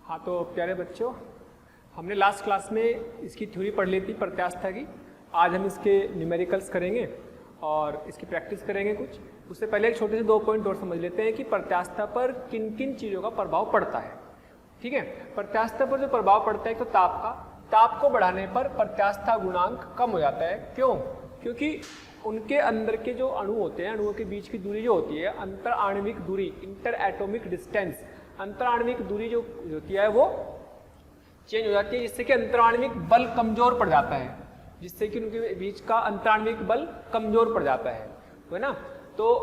हाँ, तो प्यारे बच्चों, हमने लास्ट क्लास में इसकी थ्योरी पढ़ ली थी प्रत्यास्था की। आज हम इसके न्यूमेरिकल्स करेंगे और इसकी प्रैक्टिस करेंगे कुछ। उससे पहले एक छोटे से 2 पॉइंट और समझ लेते हैं कि प्रत्यास्था पर किन किन चीज़ों का प्रभाव पड़ता है। ठीक है, प्रत्यास्था पर जो प्रभाव पड़ता है, तो ताप को बढ़ाने पर प्रत्यास्था गुणांक कम हो जाता है। क्यों? क्योंकि उनके अंदर के जो अणु होते हैं, अणुओं के बीच की दूरी जो होती है, अंतर आणविक दूरी, इंटर एटॉमिक डिस्टेंस, अंतर आणविक दूरी जो होती है वो चेंज हो जाती है, जिससे कि अंतर आणविक बल कमजोर पड़ जाता है, जिससे कि उनके बीच का अंतर आणविक बल कमजोर पड़ जाता है ना। तो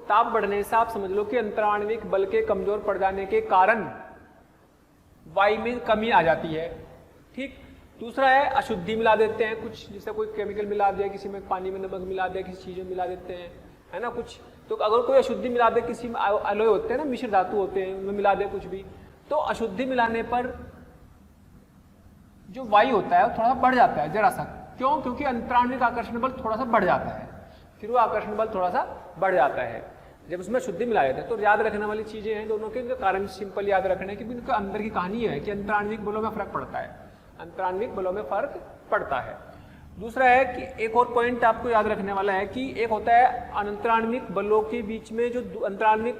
ताप बढ़ने से आप समझ लो कि अंतर आणविक बल के कमजोर पड़ जाने के कारण वायु में कमी आ जाती है। ठीक। दूसरा है अशुद्धि मिला देते हैं कुछ, जैसे कोई केमिकल मिला दिया, किसी में पानी में नमक मिला दिया, किसी चीज में मिला देते हैं, है ना कुछ। तो अगर कोई अशुद्धि मिला दे, किसी में अलॉय होते हैं ना, मिश्र धातु होते हैं, उनमें मिला दे कुछ भी, तो अशुद्धि मिलाने पर जो वायु होता है वो थोड़ा सा बढ़ जाता है, जरा सा। क्यों? क्योंकि अंतराण्विक आकर्षण बल थोड़ा सा बढ़ जाता है, फिर वो आकर्षण बल थोड़ा सा बढ़ जाता है जब उसमें शुद्धि मिला देते हैं। तो याद रखने वाली चीजें हैं दोनों के कारण, सिंपल याद रखना है कि उनके अंदर की कहानी है कि अंतराण्विक बलों में फर्क पड़ता है, अंतराण्विक बलों में फर्क पड़ता है। दूसरा है कि एक और पॉइंट आपको याद रखने वाला है कि एक होता है अंतराण्विक बलों के बीच में जो अंतराण्विक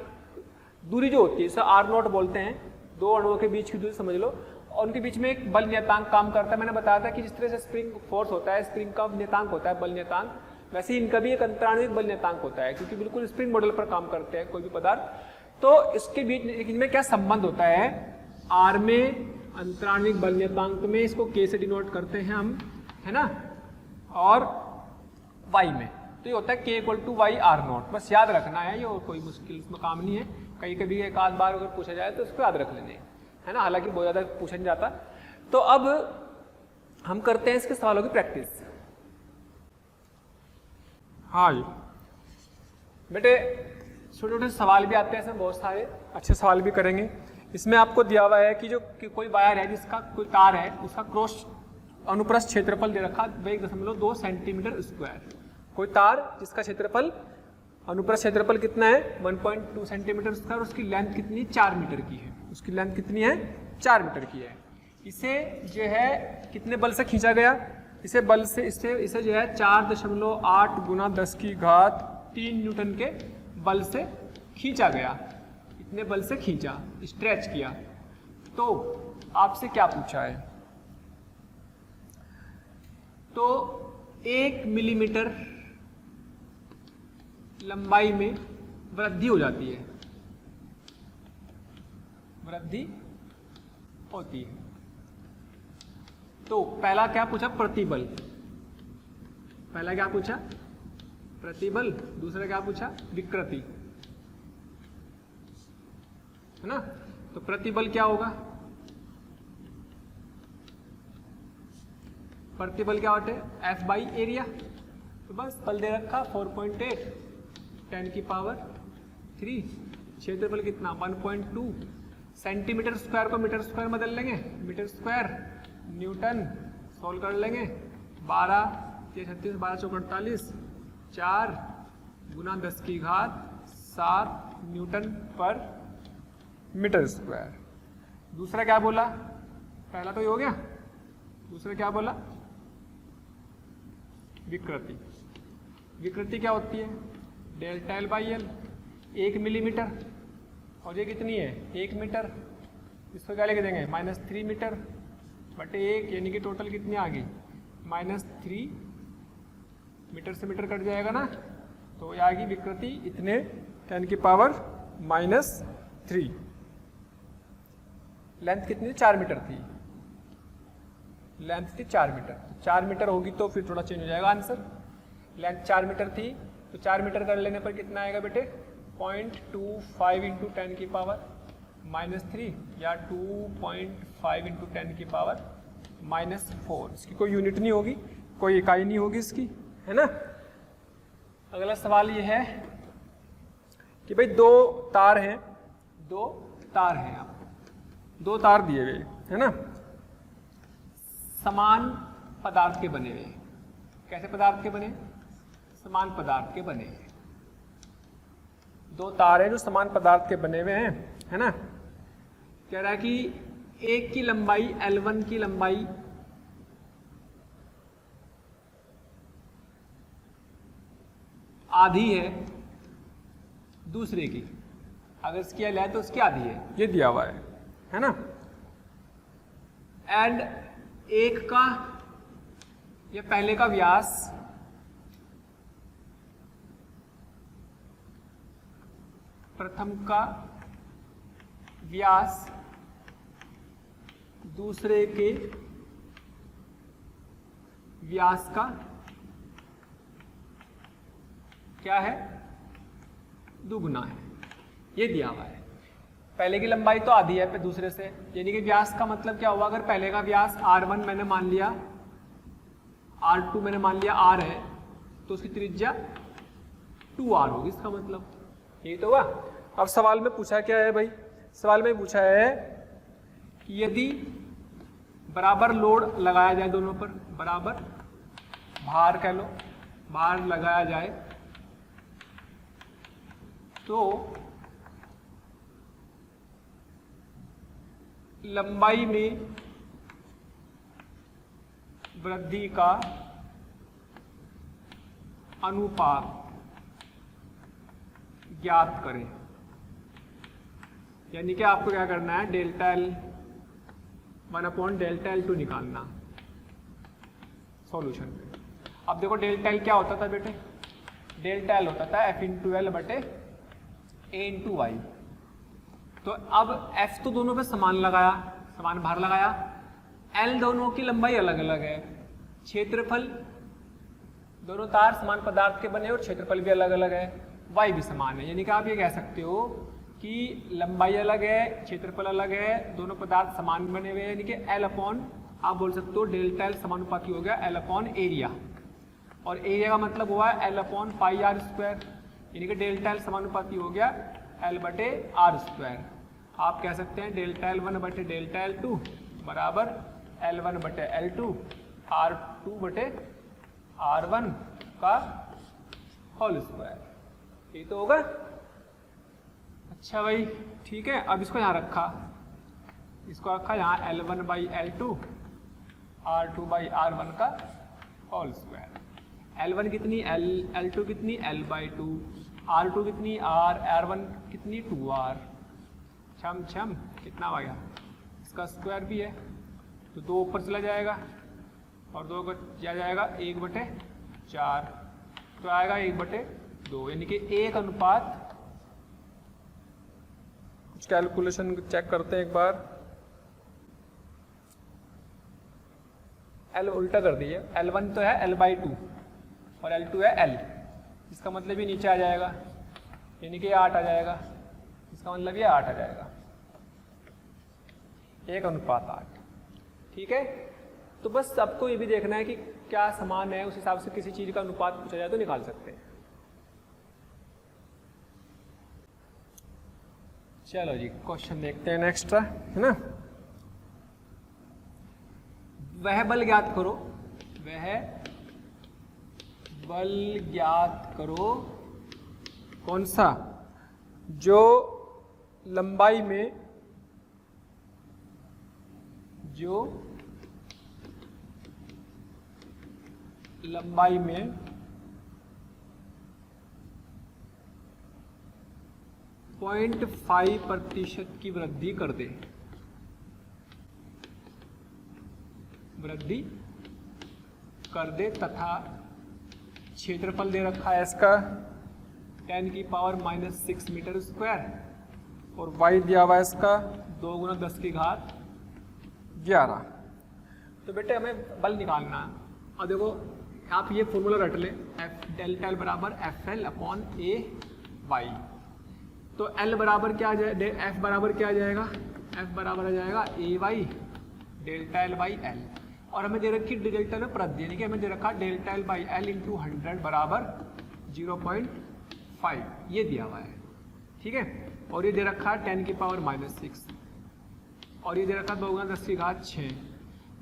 दूरी जो होती है, इसे R0 बोलते हैं, दो अणुओं के बीच की दूरी समझ लो, और उनके बीच में एक बल नियतांक काम करता है। मैंने बताया था कि जिस तरह से स्प्रिंग फोर्स होता है, स्प्रिंग का नियतांक होता है बल नियतांक, वैसे ही इनका भी एक अंतराण्विक बल नियतांक होता है, क्योंकि बिल्कुल स्प्रिंग मॉडल पर काम करते हैं कोई भी पदार्थ। तो इसके बीच इनमें क्या संबंध होता है? R में अंतराण्विक बल नियतांक में इसको K से डिनोट करते हैं हम, है ना, और Y में तो ये होता है K = Y/R0। बस याद रखना है ये, और कोई मुश्किल इसमें काम नहीं है। कहीं कभी एक आध बार अगर पूछा जाए तो इसको याद रख लेने, है ना, हालांकि बहुत ज़्यादा पूछा नहीं जाता। तो अब हम करते हैं इसके सवालों की प्रैक्टिस। हाँ जी बेटे, छोटे छोटे सवाल भी आते हैं, इसमें बहुत सारे अच्छे सवाल भी करेंगे। इसमें आपको दिया हुआ है कि कोई वायर है, जिसका कोई तार है, उसका क्रॉस अनुप्रस्थ क्षेत्रफल दे रखा 1.2 सेंटीमीटर स्क्वायर। कोई तार जिसका क्षेत्रफल, अनुप्रस्थ क्षेत्रफल कितना है 1.2 सेंटीमीटर स्क्वायर, उसकी लेंथ कितनी, 4 मीटर की है। उसकी लेंथ कितनी है, 4 मीटर की है। इसे जो है कितने बल से खींचा गया, इसे बल से इसे जो है 4.8 × 10³ न्यूटन के बल से खींचा गया। इतने बल से खींचा, स्ट्रेच किया। तो आपसे क्या पूछा है? तो 1 मिलीमीटर लंबाई में वृद्धि हो जाती है, वृद्धि होती है। तो पहला क्या पूछा? प्रतिबल। पहला क्या पूछा? प्रतिबल। दूसरा क्या पूछा? विकृति, है ना। तो प्रतिबल क्या होगा? प्रतिबल क्या होता है? F/एरिया। तो बस बल दे रखा 4.8 10⁻3। क्षेत्रफल कितना? 1.2 सेंटीमीटर स्क्वायर को मीटर स्क्वायर बदल लेंगे, मीटर स्क्वायर न्यूटन, सोल्व कर लेंगे। 12 × 36 12 × 4 48, 4 × 10⁻7 न्यूटन पर मीटर स्क्वायर। दूसरा क्या बोला? पहला तो ये हो गया, दूसरा क्या बोला? विकृति। विकृति क्या होती है? ΔL/L। 1 मिलीमीटर, और ये कितनी है? 1 मीटर। इसको क्या लिख देंगे? -3 मीटर बटे 1, यानी कि टोटल कितनी आ गई? -3 मीटर से मीटर कट जाएगा ना, तो ये आ गई विकृति इतने 10⁻³ लेंथ कितनी? 4 मीटर थी, लेंथ थी 4 मीटर। 4 मीटर होगी तो फिर थोड़ा चेंज हो जाएगा आंसर। लेंथ 4 मीटर थी तो 4 मीटर कर लेने पर कितना आएगा बेटे? 0.25 × 10⁻³ या 2.5 × 10⁻⁴। इसकी कोई यूनिट नहीं होगी, कोई इकाई नहीं होगी इसकी, है ना। अगला सवाल ये है कि भाई दो तार हैं, आपको 2 तार दिए हुए, है ना, समान पदार्थ के बने हुए। कैसे पदार्थ के बने? समान पदार्थ के बने। दो तार हैं जो समान पदार्थ के बने हुए हैं, है ना। कह रहा है कि एक की लंबाई L1 की लंबाई आधी है दूसरे की, अगर इसकी L है तो उसकी आधी है, ये दिया हुआ है ना। एंड एक का या पहले का व्यास प्रथम का व्यास दूसरे के व्यास का क्या है, दुगुना है, ये दिया हुआ है। पहले की लंबाई तो आधी है पे दूसरे से, यानी कि व्यास का मतलब क्या हुआ, अगर पहले का व्यास R1 मैंने मान लिया, R2 मैंने मान लिया R है, तो उसकी त्रिज्या 2R होगी, इसका मतलब यही तो हुआ। अब सवाल में पूछा क्या है भाई, सवाल में पूछा है कि यदि बराबर लोड लगाया जाए दोनों पर, बराबर भार कह लो, भार लगाया जाए तो लंबाई में वृद्धि का अनुपात ज्ञात करें। यानी कि आपको क्या करना है, डेल्टा L 1/डेल्टा L2 निकालना सॉल्यूशन में। अब देखो डेल्टा L क्या होता था बेटे, डेल्टा L होता था F×L बटे A×Y। तो अब F तो दोनों पे समान लगाया, समान भार लगाया, L दोनों की लंबाई अलग अलग है, क्षेत्रफल दोनों तार समान पदार्थ के बने और क्षेत्रफल भी अलग अलग है, Y भी समान है। यानी कि आप ये कह सकते हो कि लंबाई अलग है, क्षेत्रफल अलग है, दोनों पदार्थ समान बने हुए हैं, यानी कि L/ आप बोल सकते हो डेल्टा L समानुपाती हो गया L/ एरिया, और एरिया का मतलब हुआ L/πr², यानी कि डेल्टा L समानुपाती हो गया L/r²। आप कह सकते हैं डेल्टा L1 बटे डेल्टा L2 बराबर L1 बटे L2 R2 बटे R1 का होल स्क्वायर, ये तो होगा। अच्छा भाई ठीक है, अब इसको यहाँ रखा, इसको रखा यहाँ L1/L2 R2/R1 का होल स्क्वायर। L1 कितनी L2 कितनी L/2, R2 कितनी R1 कितनी 2R, छम छम कितना आ गया, इसका स्क्वायर भी है तो 2 ऊपर चला जाएगा और 2 को किया जाएगा 1/4, तो आएगा 1/2, यानी कि 1 कुछ कैलकुलेशन चेक करते हैं एक बार। L उल्टा कर दिए, L1 तो है L/2 और L2 है L, इसका मतलब ये नीचे आ जाएगा, यानी कि 8 आ जाएगा, इसका मतलब ये 8 आ जाएगा, 1:8। ठीक है, तो बस आपको ये भी देखना है कि क्या समान है, उस हिसाब से किसी चीज का अनुपात पूछा जाए तो निकाल सकते हैं। चलो जी क्वेश्चन देखते हैं नेक्स्ट, है ना। वह बल ज्ञात करो, वह बल ज्ञात करो कौन सा, जो लंबाई में 0.5% की वृद्धि कर दे, तथा क्षेत्रफल दे रखा है इसका 10⁻⁻6 मीटर स्क्वायर और y दिया हुआ है इसका 2 × 10⁻11। तो बेटे हमें बल निकालना है, और देखो आप ये फॉर्मूला रट लें, डेल्टा L बराबर FL/AY। तो L बराबर क्या आ जाए, F बराबर क्या आ जाएगा, F बराबर आ जाएगा AY डेल्टा L/L, और हमें दे रखी डेल्टा में प्रति, यानी कि हमें दे रखा डेल्टा L/L × 100 बराबर 0.5, ये दिया हुआ है। ठीक है, और ये दे रखा 10⁻⁻6 और ये दे रखा 2 × 10⁻6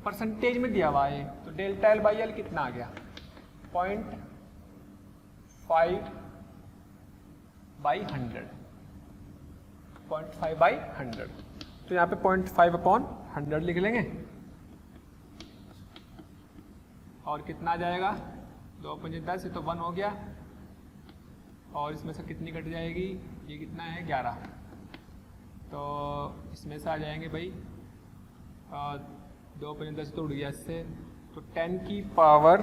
परसेंटेज में दिया हुआ है। तो डेल्टा L/L कितना आ गया, 0.5 बाई 100, 0.5 बाई 100। तो यहाँ पे 0.5/100 लिख लेंगे। और कितना आ जाएगा, 2 पंजे 10, ये तो 1 हो गया। और इसमें से कितनी कट जाएगी, ये कितना है 11, तो इसमें से आ जाएंगे भाई 2 पंजे 10 तो उड़ गया इससे, तो 10 की पावर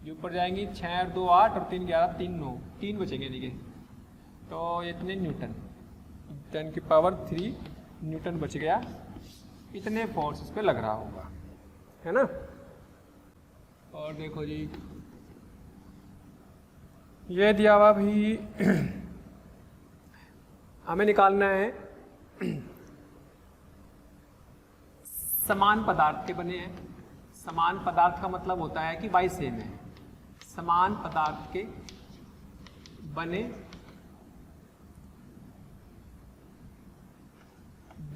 जो ऊपर जाएंगी 6 और 2 8 और 3 11 3 9, 3 बचेंगे यानी कि, तो इतने न्यूटन, 10 की पावर 3 न्यूटन बच गया। इतने फोर्स इस पे लग रहा होगा, है ना। और देखो जी ये दिया हुआ भी हमें निकालना है समान पदार्थ के बने हैं। समान पदार्थ का मतलब होता है कि वाई सेम है। समान पदार्थ के बने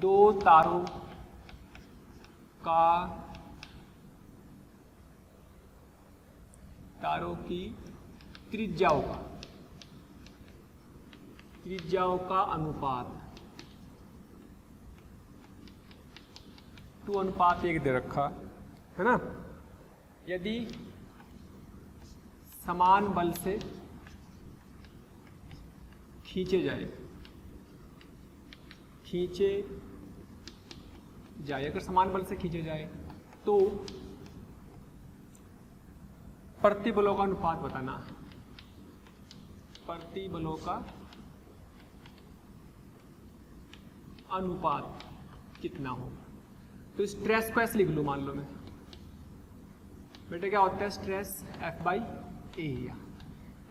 दो तारों की त्रिज्याओं का अनुपात 2:1 दे रखा है ना। यदि समान बल से खींचे जाए, अगर समान बल से खींचे जाए तो प्रतिबलों का अनुपात बताना। प्रतिबलों का अनुपात कितना हो। तो स्ट्रेस को ऐसे लिख लूं, मान लो मैं, बेटे क्या होता है स्ट्रेस F/A।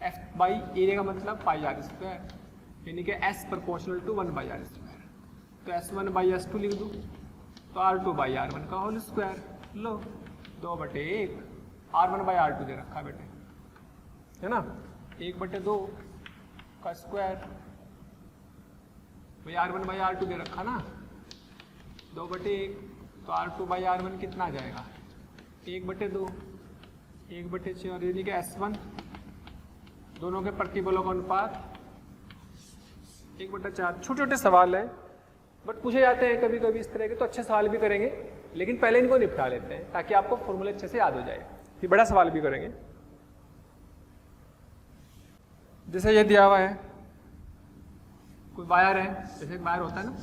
F/A का मतलब πr², यानी कि S प्रोपोर्शनल टू 1/r²। तो S1/S2 लिख दूं तो R2/R1 का होल स्क्वायर। लो 2/1 R1/R2 दे रखा बेटे, है ना। 1/2 का स्क्वायर भाई R1/R2 दे रखा ना, 2/1 तो R2/R1 कितना आ जाएगा 1/2, 1/6 और यानी कि S1 दोनों के प्रतिबलों का अनुपात 1/4। छोटे छोटे सवाल हैं बट पूछे जाते हैं कभी कभी इस तरह के, तो अच्छे सवाल भी करेंगे, लेकिन पहले इनको निपटा लेते हैं ताकि आपको फॉर्मूले अच्छे से याद हो जाए। फिर बड़ा सवाल भी करेंगे। जैसे ये दिया हुआ है, कोई वायर है, जैसे वायर होता है ना,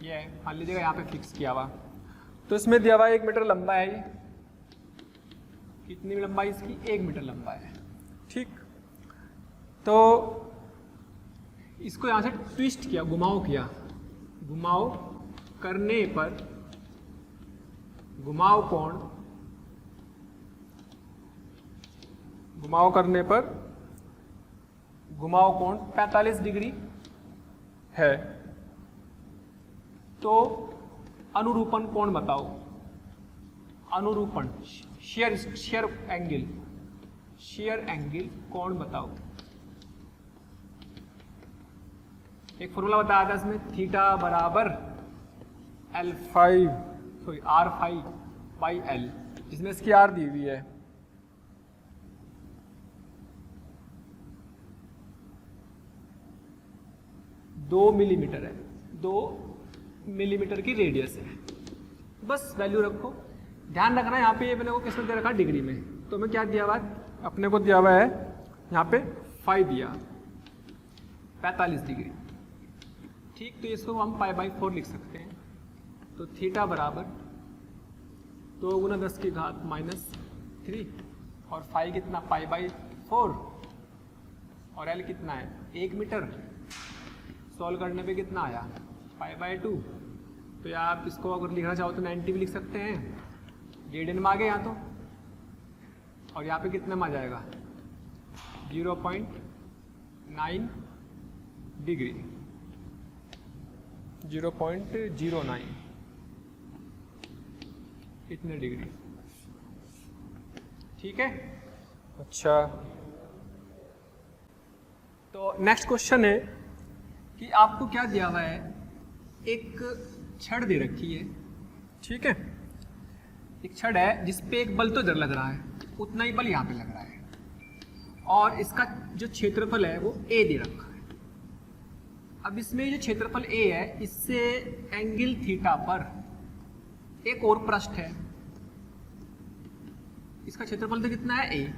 ये है, मान लीजिएगा यहाँ पे फिक्स किया हुआ, तो इसमें दिया हुआ 1 मीटर लंबा है। ये कितनी लंबाई इसकी, 1 मीटर लंबा है, ठीक। तो इसको यहाँ से ट्विस्ट किया, घुमाव किया, घुमाव करने पर घुमाव कोण 45 डिग्री है। तो अनुरूपण कोण बताओ, अनुरूपण शेयर एंगल कोण बताओ। एक फॉर्मूला बताया था इसमें, थीटा बराबर R5/L, जिसमें इसकी R दी हुई है। दो मिलीमीटर है, 2 मिलीमीटर की रेडियस है। बस वैल्यू रखो, ध्यान रखना यहाँ पे ये मैंने को किसमें दे रखा, डिग्री में। तो मैं क्या दिया हुआ है, अपने को दिया हुआ है यहाँ पे 5 दिया, 45 डिग्री, ठीक। तो इसको हम π/4 लिख सकते हैं। तो थीटा बराबर 2 × 10⁻³ और फाई कितना π/4 और L कितना है 1 मीटर। सॉल्व करने पे कितना आया π/2। तो या आप इसको अगर लिखना चाहो तो 90 भी लिख सकते हैं, रेडियन में आ गए यहाँ तो, और यहाँ पे कितने में आ जाएगा 0.9 डिग्री, 0.09 इतने डिग्री, ठीक है। अच्छा, तो नेक्स्ट क्वेश्चन है कि आपको क्या दिया हुआ है, एक छड़ दे रखी है, ठीक है। एक छड़ है जिस पे एक बल तो इधर लग रहा है, उतना ही बल यहाँ पे लग रहा है, और इसका जो क्षेत्रफल है वो ए दे रखा है। अब इसमें जो क्षेत्रफल ए है इससे एंगल थीटा पर एक और पृष्ठ है, इसका क्षेत्रफल तो कितना है ए।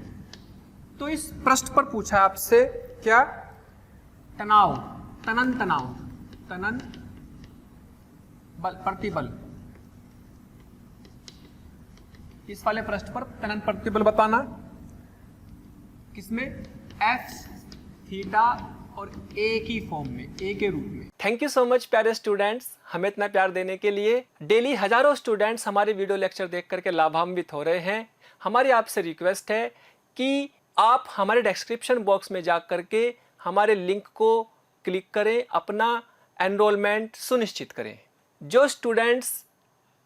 तो इस पृष्ठ पर पूछा है आपसे क्या, तनाव, तनन तनाव, तनन बल, प्रतिबल। इस वाले पृष्ठ पर तनन प्रतिबल बताना, किसमें, एफ थीटा और ए की फॉर्म में, ए के रूप में। थैंक यू सो मच प्यारे स्टूडेंट्स, हमें इतना प्यार देने के लिए। डेली हजारों स्टूडेंट्स हमारे वीडियो लेक्चर देख करके लाभान्वित हो रहे हैं। हमारी आपसे रिक्वेस्ट है कि आप हमारे डिस्क्रिप्शन बॉक्स में जा करके हमारे लिंक को क्लिक करें, अपना एनरोलमेंट सुनिश्चित करें। जो स्टूडेंट्स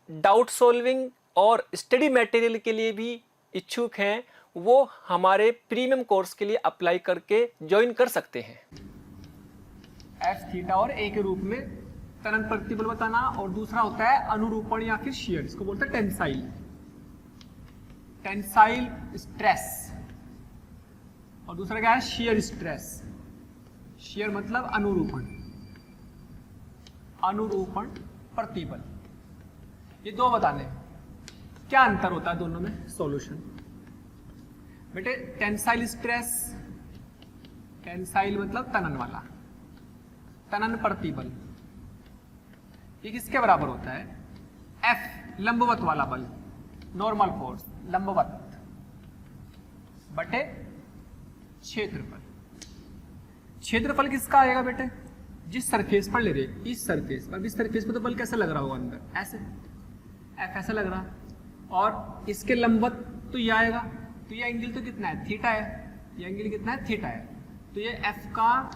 डाउट सॉल्विंग और स्टडी मटेरियल के लिए भी इच्छुक हैं वो हमारे प्रीमियम कोर्स के लिए अप्लाई करके ज्वाइन कर सकते हैं। एफ थीटा और ए के रूप में तनन प्रतिबल बताना, और दूसरा होता है अनुरूपण या फिर शियर, इसको बोलते हैं टेंसाइल, टेंसाइल स्ट्रेस। और दूसरा क्या है, शियर स्ट्रेस। शियर मतलब अनुरूपण, अनुरूपण प्रतिबल। ये दो बताने, क्या अंतर होता है दोनों में, सॉल्यूशन। बेटे टेंसाइल स्ट्रेस, टेंसाइल मतलब तनन वाला, तनन प्रतिबल, ये किसके बराबर होता है, एफ लंबवत वाला बल, नॉर्मल फोर्स, लंबवत बटे क्षेत्रफल। क्षेत्रफल किसका आएगा बेटे, जिस सरफेस पर ले रहे, इस सरफेस पर, इस सरफेस पर तो बल कैसा लग रहा होगा अंदर, ऐसे, एफ ऐसा लग रहा, और इसके लंबवत तो ये आएगा, तो ये एंगल तो कितना है, थीटा है, ये एंगल कितना है, थीटा है। तो ये एफ का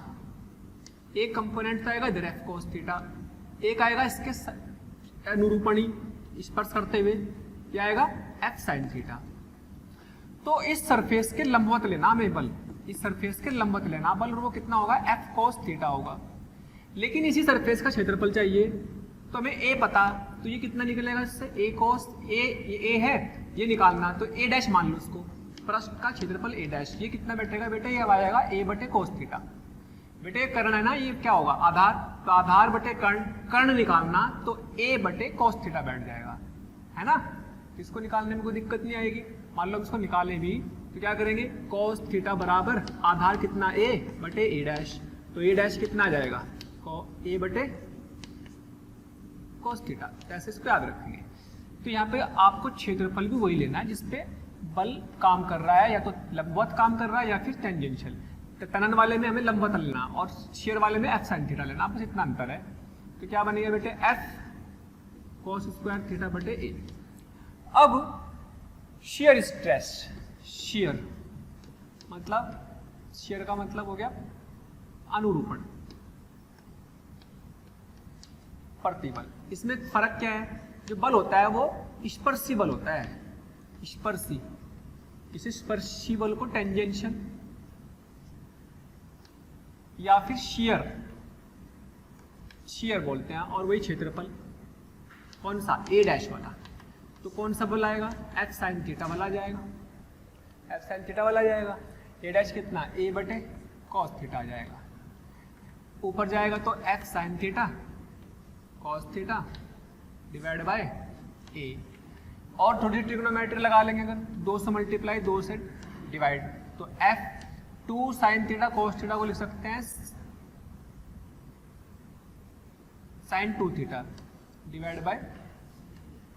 एक कंपोनेंट तो आएगा इधर एफ कोस थीटा, एक आएगा इसके अनुरूपणी स्पर्श करते हुए, ये आएगा एफ साइन थीटा। तो इस सरफेस के लंबवत लेना हमें बल, इस सरफेस के लंबवत लेना बल, और वो कितना होगा, एफ कोस थीटा होगा। लेकिन इसी सरफेस का क्षेत्रफल चाहिए, तो हमें ए पता, तो ये कितना निकलेगा इससे, ए कोस, ए है, ये निकालना, तो ए डैश मान लो इसको, पृष्ठ का क्षेत्रफल ए डैश, ये कितना बैठेगा बेटे, ये आएगा ए बटे कोस थीटा। बेटे कर्ण है ना, ये क्या होगा, आधार, तो आधार बटे कर्ण, कर्ण निकालना तो ए बटे कोस थीटा बैठ जाएगा, है ना। इसको निकालने में कोई दिक्कत नहीं आएगी। मान लो इसको निकाले भी तो क्या करेंगे, कोस थीटा बराबर आधार कितना, ए बटे ए डैश, तो ए डैश कितना आ जाएगा, ए बटे कोस थीटा। तो ऐसे इसको याद रखेंगे। तो यहाँ पे आपको क्षेत्रफल भी वही लेना है जिसपे बल काम कर रहा है, या तो लंबवत काम कर रहा है या फिर टेंजेंशियल। तो तनन वाले में हमें लंबवत लेना और शियर वाले में एफ साइन थीटा लेना, बस इतना अंतर है। तो क्या बनेगा बेटे, एफ कोस स्क्वायर थीटा बटे ए। अब शियर स्ट्रेस, शियर मतलब, शियर का मतलब हो गया अनुरूपण प्रतिबल। इसमें फर्क क्या है, जो बल होता है वो स्पर्शी बल होता है, स्पर्शी, इसे स्पर्शी बल को टेंजेंशियल या फिर शियर, शियर बोलते हैं। और वही क्षेत्रफल कौन सा, ए डैश वाला, तो कौन सा बल आएगा, एफ साइन थीटा वाला आ जाएगा, एफ साइन थीटा वाला आ जाएगा। ए डैश कितना, ए बटे कॉस थीटा आ जाएगा, ऊपर जाएगा तो F sine theta cos theta divide by A. और थोड़ी ट्रिग्नोमेट्री लगा लेंगे, अगर 2 से मल्टीप्लाई 2 से डिवाइड, तो F 2 sign theta cos theta को लिख सकते हैं sign 2 theta divide bye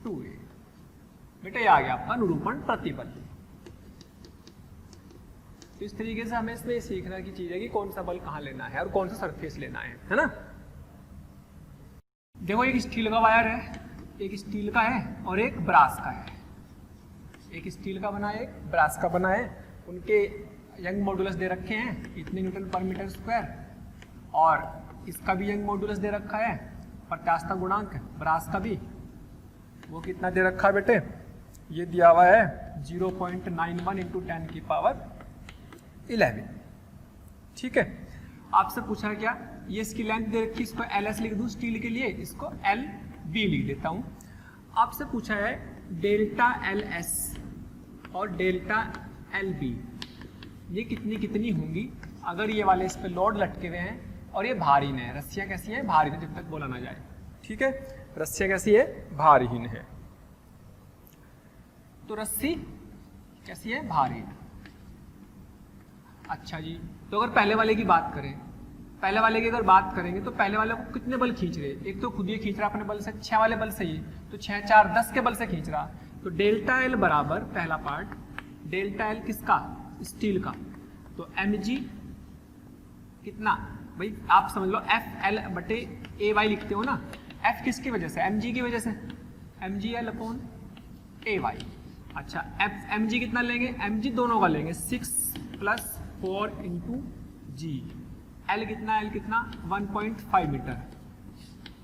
2a। बेटा ये आ गया आपका अनुरूपण प्रतिबल। तो इस तरीके से हमें इसमें सीखना की चीज है कि कौन सा बल कहाँ लेना है और कौन सा सरफेस लेना है ना। देखो एक स्टील का वायर है, एक स्टील का है और एक ब्रास का है। एक स्टील का बना है, एक ब्रास का बना है। उनके यंग मॉडुलस दे रखे हैं इतने न्यूटन पर मीटर स्क्वायर, और इसका भी यंग मॉडुलस दे रखा है, प्रत्यास्थता गुणांक ब्रास का भी, वो कितना दे रखा है बेटे, ये दिया हुआ है 0.91 इंटू 10 की पावर 11। ठीक है, आपसे पूछा क्या, ये इसकी लेंथ दे रखी, इसको LS लिख दूं स्टील के लिए, इसको LB लिख देता हूं। आपसे पूछा है डेल्टा LS और डेल्टा LB ये कितनी कितनी होंगी अगर ये वाले इस पे लोड लटके हुए हैं और ये भारीहीन है। रस्सियाँ कैसी हैं? भारीहीन, जब तक बोला ना जाए। ठीक है, रस्सियाँ कैसी है? भारीहीन है। तो रस्सी कैसी है? भारीहीन। अच्छा जी, तो अगर पहले वाले की बात करें, पहले वाले की अगर बात करेंगे तो पहले वाले को कितने बल खींच रहे? एक तो खुद ये खींच रहा अपने बल से, 6 वाले बल से ही, तो 6 4 10 के बल से खींच रहा। तो डेल्टा एल बराबर, पहला पार्ट, डेल्टा एल किसका? स्टील का। तो mg कितना? भाई आप समझ लो एफ एल बटे ए वाई लिखते हो ना। एफ किसकी वजह से? mg की वजह से, mg एल अपॉन ए वाई। अच्छा, एफ mg कितना लेंगे? mg दोनों का लेंगे, 6 + 4 × g। एल कितना? एल कितना? 1.5 मीटर।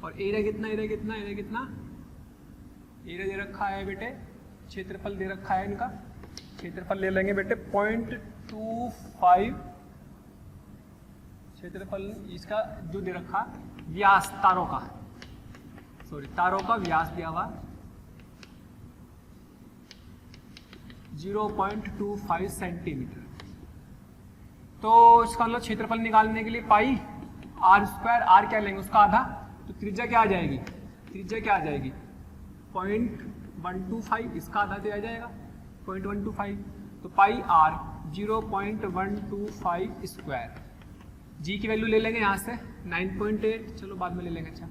और एरिया कितना? एरिया कितना? एरिया कितना? एरिया दे रखा है बेटे, क्षेत्रफल दे रखा है इनका, क्षेत्रफल ले लेंगे बेटे 0.25। क्षेत्रफल इसका जो दे रखा, व्यास तारों का, सॉरी तारों का व्यास दिया हुआ 0.25 सेंटीमीटर। तो इसका मतलब क्षेत्रफल निकालने के लिए पाई r², r क्या लेंगे? उसका आधा। तो त्रिज्या क्या आ जाएगी? त्रिज्या क्या आ जाएगी? 0.125, इसका आधा दिया जाएगा 0.125। तो पाई r 0.125 स्क्वायर। जी की वैल्यू ले लेंगे यहाँ से 9.8, चलो बाद में ले लेंगे। अच्छा,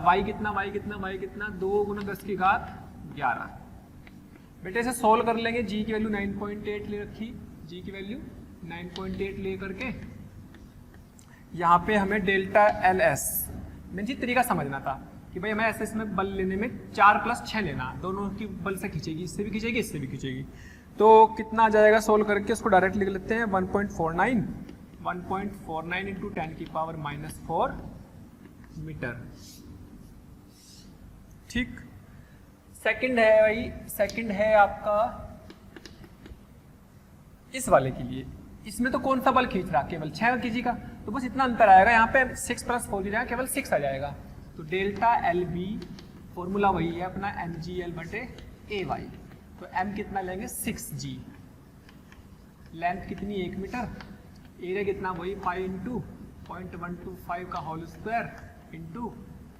वाई कितना? वाई कितना? वाई कितना? 2 × 10⁻11। बेटे इसे सोल्व कर लेंगे। जी की वैल्यू 9.8 ले रखी, जी की वैल्यू 9.8 ले करके यहाँ पे हमें डेल्टा एल एस, मेन चीज तरीका समझना था कि भाई हमें ऐसे इसमें बल लेने में 4 + 6 लेना, दोनों की बल से खींचेगी, इससे भी खींचेगी, इससे भी खींचेगी। तो कितना आ जाएगा? सोल्व करके उसको डायरेक्ट लिख लेते हैं। 1.49 × 10⁻⁻4 मीटर। ठीक, सेकंड है भाई, सेकंड है आपका इस वाले के लिए। इसमें तो कौन सा बल खींच रहा? केवल 6 kg का, तो बस इतना अंतर आएगा। यहाँ पे 6 + 4 जाएगा, केवल 6 आ जाएगा। तो डेल्टा एल बी फॉर्मूला वही है अपना, mgl बटे ए वाई। तो m कितना लेंगे? 6g। लेंथ कितनी? 1 मीटर। एरिया कितना? वही 5 × 0.125 का होल स्क्वायर इंटू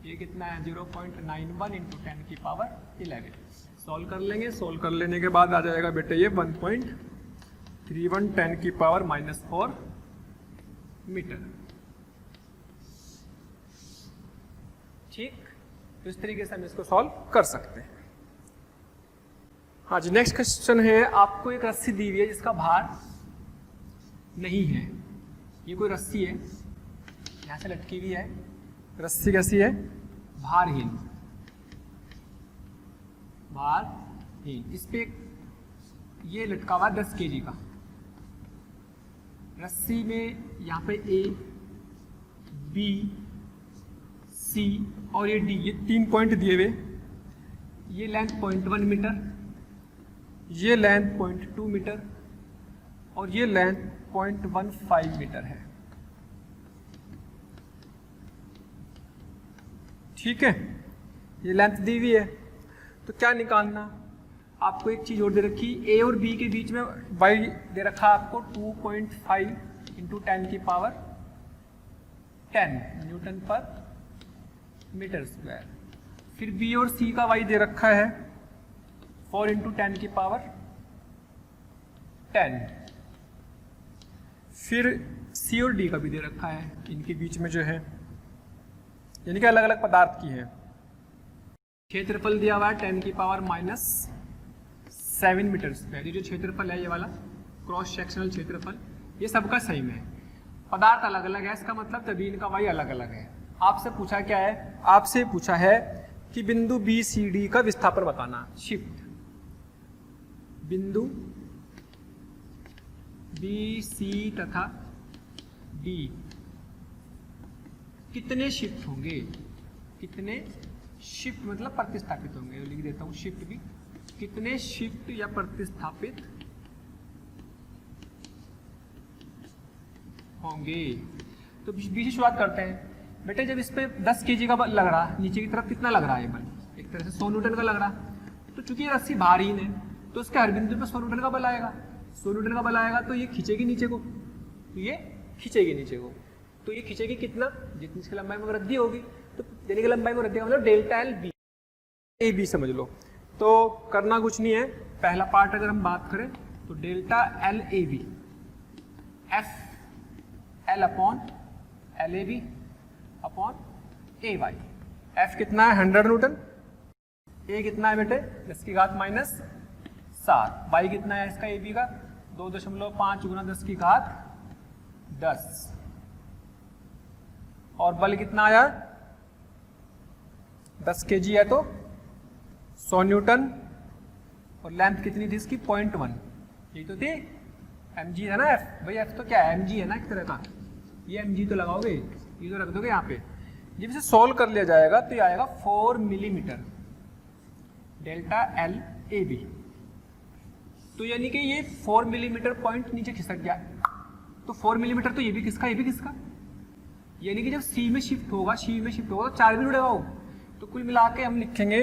ये कितना है? 0.91 × 10⁻11। सॉल्व कर लेंगे। सॉल्व कर लेने के बाद आ जाएगा बेटे ये 1.31 10⁻⁻4 मीटर। ठीक, तो इस तरीके से हम इसको सॉल्व कर सकते हैं। हाँ जी, नेक्स्ट क्वेश्चन है, आपको एक रस्सी दी हुई है जिसका भार नहीं है। ये कोई रस्सी है, यहाँ से लटकी हुई है, रस्सी कैसी है? भारहीन, भारहीन। इस पे ये लटका हुआ 10 kg का। रस्सी में यहाँ पे ए, बी, सी और ये डी, ये 3 पॉइंट दिए हुए। ये लेंथ 0.1 मीटर, ये लेंथ 0.2 मीटर और ये लेंथ 0.15 मीटर है। ठीक है, ये लेंथ दी हुई है। तो क्या निकालना? आपको एक चीज और दे रखी, ए और बी के बीच में वाई दे रखा आपको 2.5 × 10⁻10 न्यूटन पर मीटर स्क्वायर। फिर बी और सी का वाई दे रखा है 4 × 10⁻10। फिर सी और डी का भी दे रखा है, इनके बीच में जो है, यानी कि अलग अलग पदार्थ की है। क्षेत्रफल दिया हुआ है 10⁻7 मीटर स्क्वायर। ये जो क्षेत्रफल है, ये वाला क्रॉस सेक्शनल क्षेत्रफल, ये सबका सेम है। पदार्थ अलग अलग है, इसका मतलब तभी इनका वाई अलग अलग है। आपसे पूछा क्या है? आपसे पूछा है कि बिंदु बी सी डी का विस्थापन बताना। शिफ्ट बिंदु बी सी तथा डी कितने शिफ्ट होंगे? कितने शिफ्ट मतलब प्रतिस्थापित होंगे, लिख देता हूं शिफ्ट भी। कितने शिफ्ट या प्रतिस्थापित होंगे? तो बी से शुरुआत करते हैं। बेटे जब इस पे 10 kg का बल लग रहा, नीचे की तरफ कितना लग रहा है? बल एक तरह से 100 न्यूटन का लग रहा। तो चूंकि ये रस्सी भारी है तो उसके हर बिंदु पे 100 न्यूटन का बल आएगा। 100 न्यूटन का बल आएगा तो ये खींचेगी नीचे को, तो ये खींचेगी नीचे को, तो ये खींचेगी कितना, जितनी इसकी लंबाई में वृद्धि होगी, तो यानी कि लंबाई में वृद्धि का मतलब delta l b, a b समझ लो। तो करना कुछ नहीं है, पहला पार्ट अगर हम बात करें तो delta L a b f l upon l a b upon A y. F कितना है 100 न्यूटन, ए कितना है बेटे 10 की घात माइनस 7, वाई कितना है इसका ए बी का 2.5 गुना 10 की घात 10, और बल कितना आया 10 kg है तो 100 न्यूटन, और लेंथ कितनी थी इसकी 0.1, यही तो थी mg है ना एफ, भाई एफ तो क्या है mg है ना एक तरह का, ये mg तो लगाओगे, ये तो रख दोगे यहाँ पे। जब इसे सोल्व कर लिया जाएगा तो ये आएगा 4 millimetre delta L a b, तो यानी कि ये 4 मिलीमीटर पॉइंट नीचे खिसक गया, तो 4 मिलीमीटर तो ये भी किसका, ये भी किसका, यानी कि जब सी में शिफ्ट होगा, सी में शिफ्ट होगा तो 4 भी जुड़ेगा वो, तो कुल मिला के हम लिखेंगे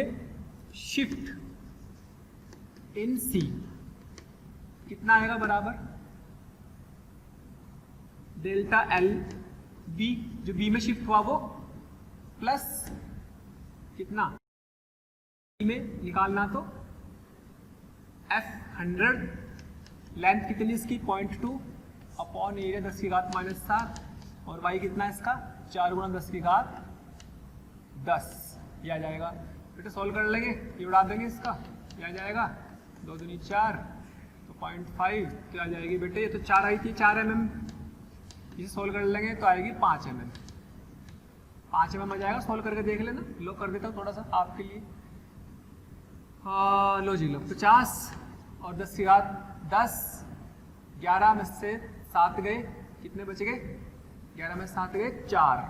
शिफ्ट इन सी कितना आएगा बराबर डेल्टा एल बी, जो बी में शिफ्ट हुआ वो प्लस कितना में निकालना तो एफ 100, लेंथ कितनी इसकी 0.2 अपॉन एरिया 10 की घात माइनस 7, और वाई कितना है इसका 4 गुना 10 की घात 10, ये आ जाएगा बेटा। सॉल्व कर लेंगे, ये उड़ा देंगे इसका, ये आ जाएगा 2 दूनी 4 तो 0.5 तो आ जाएगी बेटे, ये तो 4 आई थी 4 mm, इसे सोल्व कर लेंगे तो आएगी 5 mm, 5 mm आ जाएगा, सोल्व करके देख लेना। लो कर देता हूँ थोड़ा सा आपके लिए, लो जी लो 50 और 10 की घात 10, 11 में से 7 गए, कितने बच गए 11 में 7 गए 4,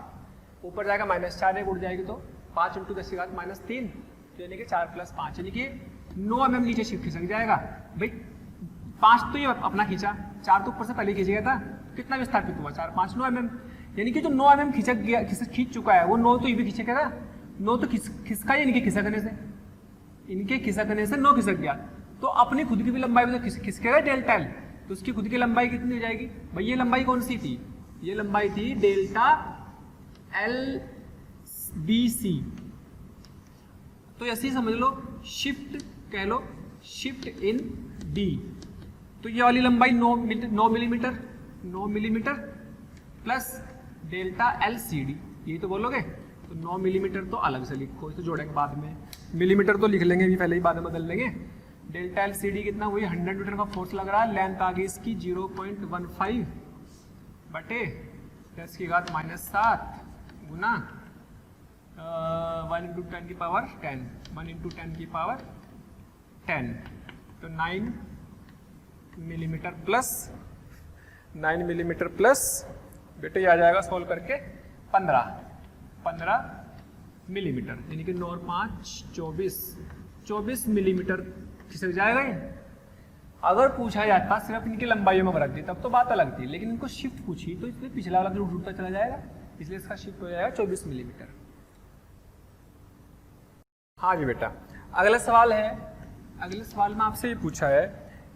ऊपर जाएगा -4, एक उड़ जाएगी तो 5 × 10 की घात -3, तो यानी कि 4 + 5 यानी कि 9 mm नीचे शिफ्ट खिसक जाएगा। भाई 5 तो ये अपना खींचा, 4 तो ऊपर से पहले खींच गया था, कितना विस्थापित हुआ 4 5 9 mm, यानी कि जो 9 mm खींच चुका है वो 9 तो ये भी खींचेगा, 9 तो खिसका ही इनके खिसकने से, इनके खिसकने से 9 खिसक गया, तो अपनी खुद की भी लंबाई में तो खिसकेगा डेल्टा एल, तो उसकी खुद की लंबाई कितनी हो जाएगी भाई, ये लंबाई कौन सी थी, ये लंबाई थी डेल्टा एल बी सी, तो ऐसे ही समझ लो शिफ्ट कह लो शिफ्ट इन डी, तो ये वाली लंबाई 9 millimetre plus delta L c d, यही तो बोलोगे, तो 9 मिलीमीटर तो अलग से लिखो, इसे जोड़ेंगे बाद में, मिलीमीटर तो लिख लेंगे अभी पहले ही, बाद में बदल लेंगे। डेल्टा एल सी डी कितना हुई 100 न्यूटन का फोर्स लग रहा है, लेंथ आ गई इसकी 0.15 बटे 10 की घात -7 गुना 1 × 10 की पावर 10, 1 × 10 की पावर 10, तो 9 मिलीमीटर प्लस बेटे आ जाएगा सोल्व करके 15 मिलीमीटर, यानी कि 9 और 5 24 मिलीमीटर खिसक जाएगा ये। अगर पूछा जाता सिर्फ इनकी लंबाई में वृद्धि तब तो बात अलग थी, लेकिन इनको शिफ्ट पूछी तो इसलिए पिछला वाला रूट उठता चला जाएगा, इसलिए इसका शिफ्ट हो जाएगा 24 मिलीमीटर। हाँ जी बेटा, अगला सवाल है, अगले सवाल में आपसे ये पूछा है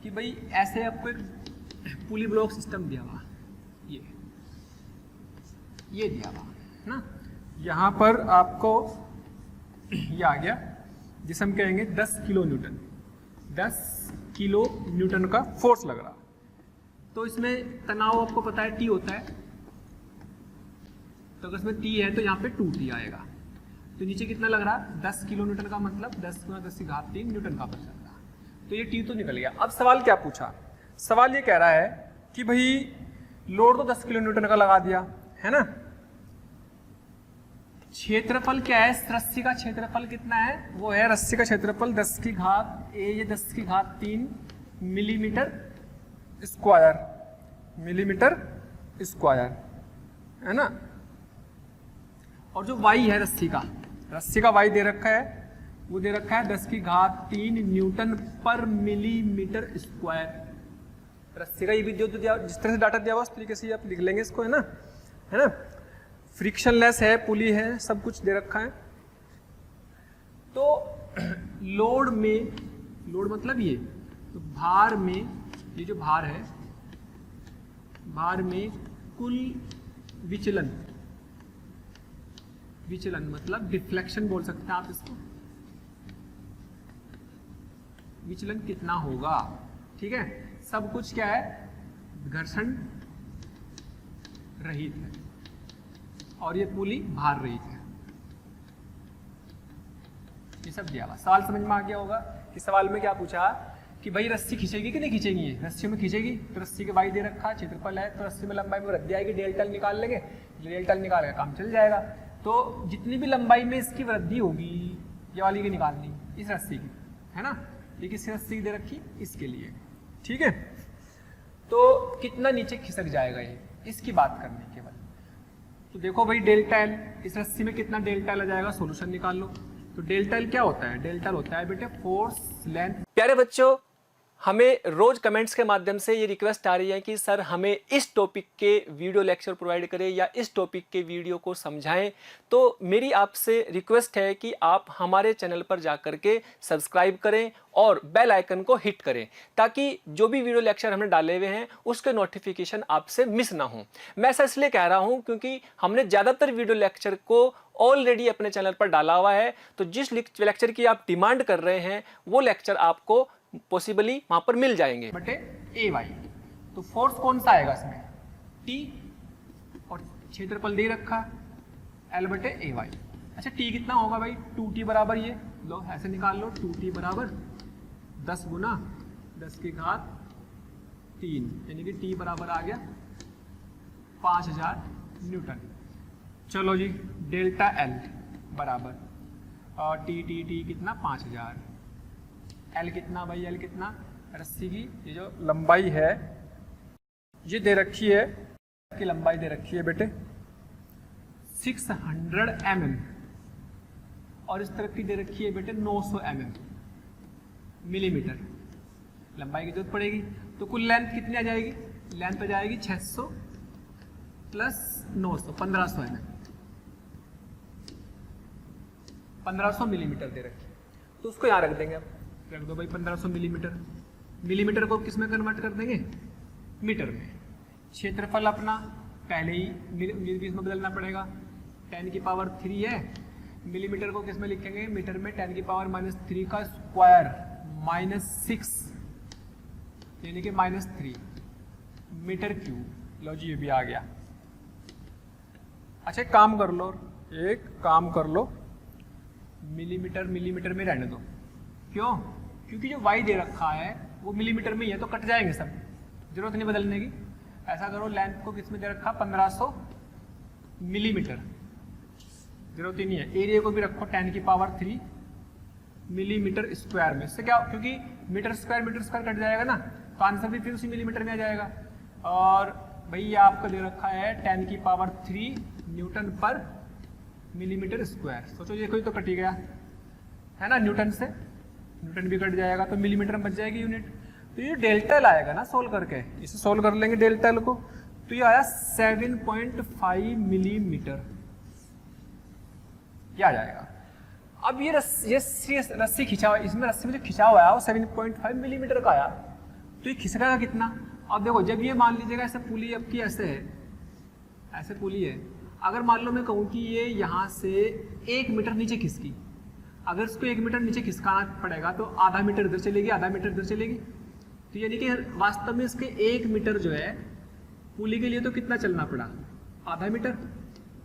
कि भाई ऐसे आपको एक पुली ब्लॉक सिस्टम दिया हुआ, ये दिया हुआ ना, यहाँ पर आपको ये आ गया जिसे हम कहेंगे 10 किलो न्यूटन का फोर्स लग रहा, तो इसमें तनाव आपको पता है T होता है, तो अगर इसमें T है तो यहाँ पे 2T आएगा, तो नीचे कितना लग रहा है 10 किलो न्यूटन का मतलब 10 × 10 की घात 3 न्यूटन का पता लग रहा, तो ये T तो निकल गया। अब सवाल क्या पूछा, सवाल ये कह रहा है कि भाई लोड तो 10 किलो न्यूटन का लगा दिया है ना, क्षेत्रफल क्या है, रस्सी का क्षेत्रफल कितना है, वो है रस्सी का क्षेत्रफल 10 की घात ये 10 की घात 3 मिलीमीटर स्क्वायर है ना, और जो वाई है रस्सी का वाई दे रखा है, वो दे रखा है 10 की घात 3 न्यूटन पर मिलीमीटर स्क्वायर। रस्सी का ये भी जिस तरह से डाटा दिया हुआ उस तरीके से आप लिख लेंगे इसको, है ना, फ्रिक्शनलेस है, पुली है, सब कुछ दे रखा है। तो लोड मतलब ये, तो भार में ये जो भार है, भार में कुल विचलन, विचलन मतलब डिफ्लेक्शन बोल सकते हैं आप इसको, विचलन कितना होगा, ठीक है। सब कुछ क्या है, घर्षण रहित है और ये पुली भार रहित है। ये सब दिया हुआ। सवाल समझ में आ गया होगा कि सवाल में क्या पूछा कि भाई रस्सी खींचेगी कि नहीं खींचेगी, ये रस्सी में खींचेगी तो रस्सी के वाई दे रखा है, क्षेत्रफल है तो रस्सी में लंबाई में वृद्धि आएगी, डेल्टा निकाल लेंगे, डेल्टा निकाल के काम चल जाएगा। तो जितनी भी लंबाई में इसकी वृद्धि होगी ये वाली की निकालनी, इस रस्सी की, है ना। ये किस रस्सी की दे रखी, इसके लिए, ठीक है। तो कितना नीचे खिसक जाएगा ये, इसकी बात करनी केवल। तो देखो भाई डेल्टा एल, इस रस्सी में कितना डेल्टा एल आ जाएगा, सोल्यूशन निकाल लो। तो डेल्टा एल क्या होता है, डेल्टा एल होता है बेटे फोर्स लेंथ। प्यारे बच्चों, हमें रोज कमेंट्स के माध्यम से ये रिक्वेस्ट आ रही है कि सर हमें इस टॉपिक के वीडियो लेक्चर प्रोवाइड करें या इस टॉपिक के वीडियो को समझाएं। तो मेरी आपसे रिक्वेस्ट है कि आप हमारे चैनल पर जाकर के सब्सक्राइब करें और बेल आइकन को हिट करें, ताकि जो भी वीडियो लेक्चर हमने डाले हुए हैं उसके नोटिफिकेशन आपसे मिस ना हो। मैं ऐसा इसलिए कह रहा हूं क्योंकि हमने ज़्यादातर वीडियो लेक्चर को ऑलरेडी अपने चैनल पर डाला हुआ है। तो जिस लेक्चर की आप डिमांड कर रहे हैं वो लेक्चर आपको पॉसिबली वहां पर मिल जाएंगे। बटे ए वाई, तो फोर्स कौन सा आएगा इसमें, टी, और क्षेत्रफल दे रखा एल बटे ए वाई। अच्छा टी कितना होगा भाई, 2t बराबर, ये लो ऐसे निकाल लो, 2t बराबर 10 गुना 10 की घात 3, यानी कि टी बराबर आ गया 5000 न्यूटन। चलो जी, डेल्टा एल बराबर और टी कितना 5000, एल कितना भाई, एल कितना, रस्सी की ये जो लंबाई है ये दे रखी है, की लंबाई दे रखी है बेटे 600 mm और इस तरफ की दे रखी है बेटे 900 मिलीमीटर लंबाई की जरूरत पड़ेगी। तो कुल लेंथ कितनी आ जाएगी, लेंथ आ जाएगी 600 प्लस 900 1500 1500 मिलीमीटर दे रखी है। तो उसको यहाँ रख देंगे, अब रख दो भाई 1500 मिलीमीटर। मिलीमीटर को किस में कन्वर्ट कर देंगे, मीटर में। क्षेत्रफल अपना पहले ही इसमें बदलना पड़ेगा, 10 की पावर 3 है, मिलीमीटर को किस में लिखेंगे, मीटर में 10 की पावर -3 का स्क्वायर -6 यानी कि -3 मीटर क्यूब। लो जी ये भी आ गया। अच्छा एक काम कर लो, मिलीमीटर में रहने दो। क्यों, क्योंकि जो y दे रखा है वो मिलीमीटर में ही है, तो कट जाएंगे सब, जरूरत नहीं बदलने की। ऐसा करो, लेंथ को किस में दे रखा, 1500 मिलीमीटर, जरूरत ही नहीं है। एरिया को भी रखो 10 की पावर 3 मिलीमीटर स्क्वायर में। इससे क्या, क्योंकि मीटर स्क्वायर कट जाएगा ना, तो आंसर भी फिर उसी मिलीमीटर में आ जाएगा। और भाई ये आपको दे रखा है 10 की पावर 3 न्यूटन पर मिलीमीटर स्क्वायर। सोचो ये कोई तो कट ही गया है ना, न्यूटन से न्यूटन भी कट जाएगा तो मिलीमीटर में बच जाएगी यूनिट। तो ये डेल्टा एल आएगा ना, सोल्व करके इसे सोल्व कर लेंगे डेल्टा एल को, तो ये आया 7.5 मिलीमीटर, क्या आ जाएगा। अब ये रस्सी खिंचा हुआ, इसमें रस्सी में जो खिंचा हुआ है वो 7.5 मिलीमीटर का आया, तो ये खिसकेगा कितना। अब देखो, जब ये मान लीजिएगा ऐसे पुली आपकी ऐसे है, ऐसे पुली है, अगर मान लो मैं कहूँ कि ये यहाँ से 1 मीटर नीचे खिसकी, अगर इसको 1 मीटर नीचे खिसकाना पड़ेगा तो आधा मीटर इधर चलेगी, आधा मीटर इधर चलेगी। तो यानी कि वास्तव में इसके 1 मीटर जो है पुली के लिए तो कितना चलना पड़ा, आधा मीटर,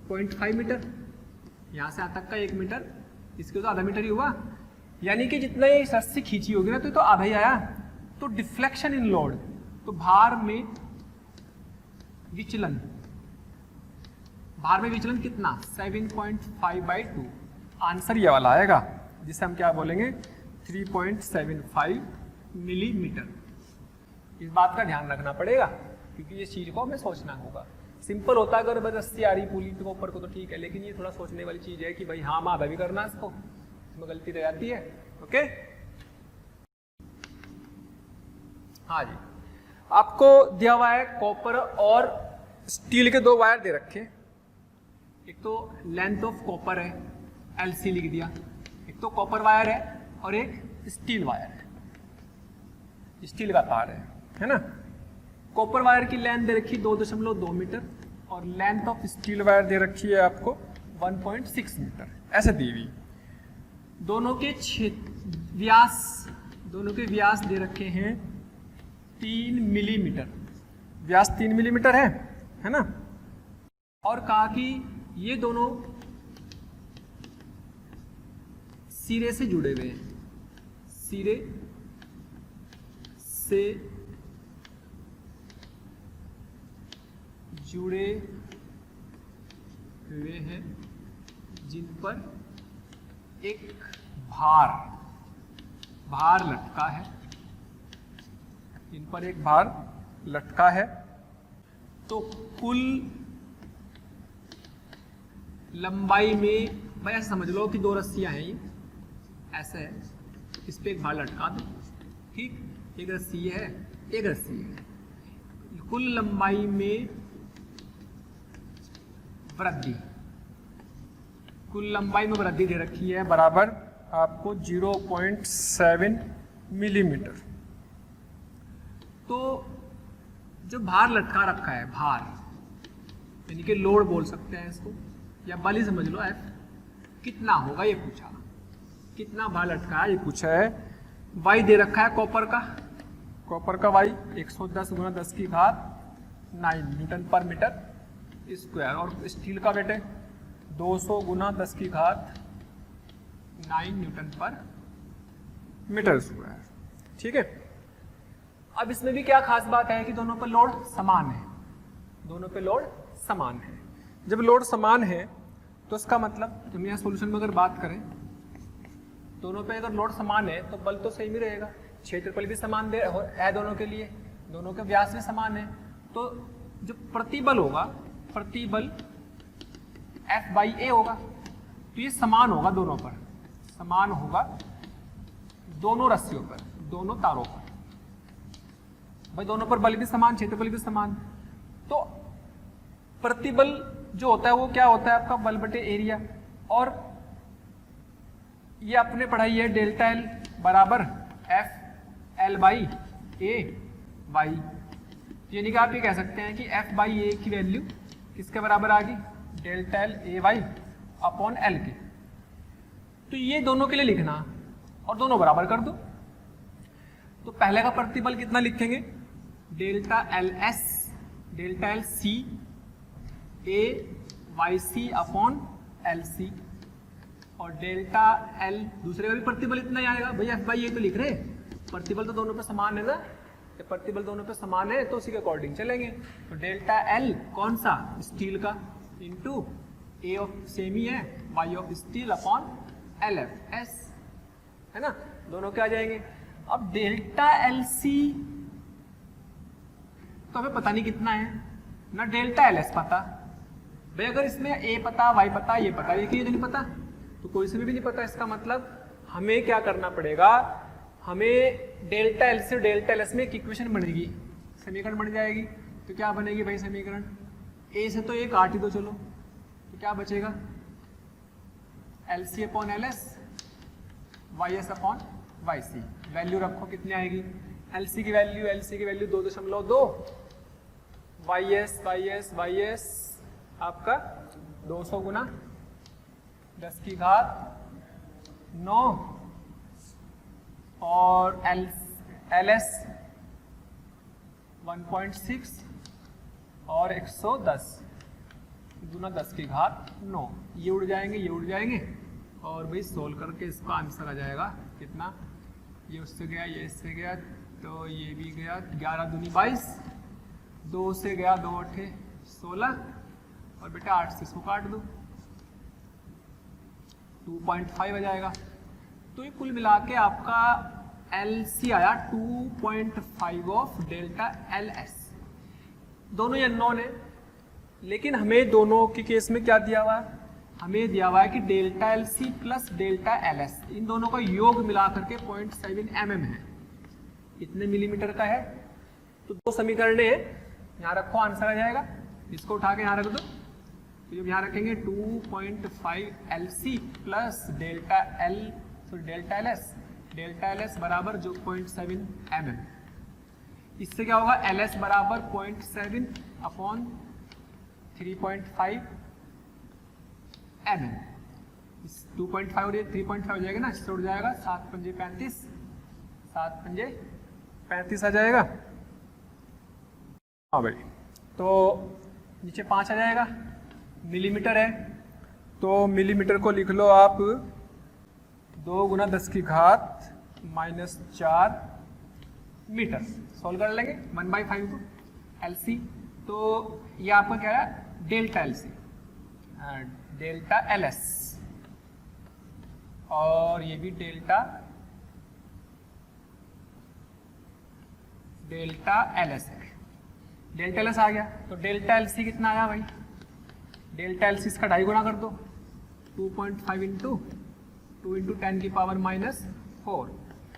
0.5 मीटर, यहाँ से यहाँ तक का 1 मीटर, इसके तो आधा मीटर ही हुआ। यानी कि जितना ये रस्सी खींची होगी ना तो आधा ही आया। तो डिफ्लेक्शन इन लोड, तो भार में विचलन, कितना 7.5/2, आंसर ये वाला आएगा, जिसे हम क्या बोलेंगे 3.75 मिलीमीटर। इस बात का ध्यान रखना पड़ेगा क्योंकि ये चीज को हमें सोचना होगा। सिंपल होता अगर बस रस्सी आ रही पुली के ऊपर को तो ठीक है, लेकिन ये थोड़ा सोचने वाली चीज है कि भाई हाँ आधा भी करना इसको, इसमें गलती रह जाती है। ओके, हाँ जी, आपको दिया हुआ है कॉपर और स्टील के 2 वायर दे रखे, एक तो लेंथ ऑफ कॉपर है LC लिख दिया, एक तो कॉपर वायर है और एक स्टील वायर है, स्टील का तार है। है ना। कॉपर वायर की लेंथ दे रखी 2.2 मीटर और लेंथ ऑफ स्टील वायर दे रखी है आपको 1.6 मीटर, ऐसे दी हुई। दोनों के व्यास दे रखे हैं 3 मिलीमीटर, व्यास 3 मिलीमीटर है ना। और कहा कि ये दोनों सिरे से जुड़े हुए हैं, सिरे से जुड़े हुए हैं जिन पर एक भार लटका है, इन पर एक भार लटका है। तो कुल लंबाई में भाई ऐसे समझ लो कि 2 रस्सियां हैं, ये ऐसा है, इस पे एक भार लटका दो, ठीक, एक रस्सी है, एक रस्सी है। कुल लंबाई में वृद्धि, कुल लंबाई में वृद्धि दे रखी है बराबर आपको 0.7 मिलीमीटर। तो जो भार लटका रखा है, भार यानी कि लोड बोल सकते हैं इसको, या बल ही समझ लो, एफ कितना होगा ये पूछा, कितना भार लटका है ये पूछा है। वाई दे रखा है कॉपर का वाई 110 × 10⁻9 न्यूटन पर मीटर स्क्वायर, और स्टील का वेट है 200 × 10⁻9 न्यूटन पर मीटर स्क्वायर, ठीक है। अब इसमें भी क्या खास बात है कि दोनों पर लोड समान है, दोनों पे लोड समान है। जब लोड समान है तो इसका मतलब हम यहाँ सोल्यूशन में अगर बात करें, दोनों पे अगर लोड समान है तो बल तो सेम ही रहेगा, क्षेत्रफल भी समान है दोनों के लिए, दोनों के व्यास भी समान है। तो जो प्रतिबल होगा, प्रतिबल F/A होगा, तो ये समान होगा दोनों पर, समान होगा दोनों रस्सियों पर, दोनों तारों पर। भाई दोनों पर बल भी समान, क्षेत्रफल भी समान। तो प्रतिबल जो होता है वो क्या होता है आपका बल बटे एरिया, और ये आपने पढ़ाई है डेल्टा एल बराबर F/L/A वाई, यानी कि आप ये कह सकते हैं कि F/A की वैल्यू किसके बराबर आ गई, delta L A Y upon l के। तो ये दोनों के लिए लिखना और दोनों बराबर कर दो। तो पहले का प्रतिबल कितना लिखेंगे, delta L S, delta L C A Y C upon L C, और डेल्टा एल दूसरे का भी प्रतिबल इतना ही आएगा। भैया F/A तो लिख रहे हैं, प्रतिबल तो दोनों पे समान है ना, प्रतिबल दोनों पे समान है तो उसी के अकॉर्डिंग चलेंगे। तो डेल्टा एल कौन सा, स्टील का, इंटू ए ऑफ सेम ही है, y of steel upon l f s, है ना, दोनों के आ जाएंगे। अब डेल्टा एल सी तो हमें पता नहीं कितना है ना, डेल्टा एल एस पता। भाई अगर इसमें ए पता, वाई पता, ये पता, ये क्यों नहीं पता, तो कोई से भी नहीं पता। इसका मतलब हमें क्या करना पड़ेगा, हमें डेल्टा एल से डेल्टा एल एस में एक इक्वेशन बनेगी, समीकरण बन जाएगी। तो क्या बनेगी भाई समीकरण, ए से तो एक काट ही दो चलो, तो क्या बचेगा, l c upon l s, y s upon y c. Value रखो कितनी आएगी, एल सी की वैल्यू 2.2, वाई एस आपका 200 × 10⁻9 और एल एस 1.6 और 110 × 10⁻9, ये उड़ जाएंगे और भाई सोल्व करके इसका आंसर आ जाएगा कितना, ये उससे गया, ये इससे गया, तो ये भी गया, 11 दूनी 22, 2 से गया 2 8 16, और बेटा 8 से इसको काट दो, 2.5 आ जाएगा। तो ये कुल मिला के आपका LC आया 2.5 ऑफ डेल्टा एल एस। दोनों ये अननोन है, लेकिन हमें दोनों के केस में क्या दिया हुआ है, हमें दिया हुआ है कि delta L C plus delta L S, इन दोनों का योग मिला करके 0.7 mm है, इतने मिलीमीटर का है। तो 2 समीकरण है, यहाँ रखो आंसर आ जाएगा, इसको उठा के यहाँ रख दो। तो जब यहाँ रखेंगे 2.5 LC plus delta L S बराबर जो 0.7 mm, इससे क्या होगा, LS बराबर 0.7 अपॉन 3.5 mm। 2.5 और ये 3.5 हो जाएगा ना, इससे उड़ जाएगा 7 पंजे 35, 7 पंजे 35 आ जाएगा। हाँ भाई, तो नीचे 5 आ जाएगा। मिलीमीटर है तो मिलीमीटर को लिख लो आप 2 गुना 10 की घात -4 मीटर। सॉल्व कर लेंगे 1/5 को LC, तो ये आपका क्या है, डेल्टा LC, डेल्टा LS, और ये भी डेल्टा LS है। डेल्टा LS आ गया, तो डेल्टा LC कितना आया भाई, डेल्टा LC इसका 2.5 गुना कर दो, 2.5 इंटू 2 इंटू 10 की पावर -4,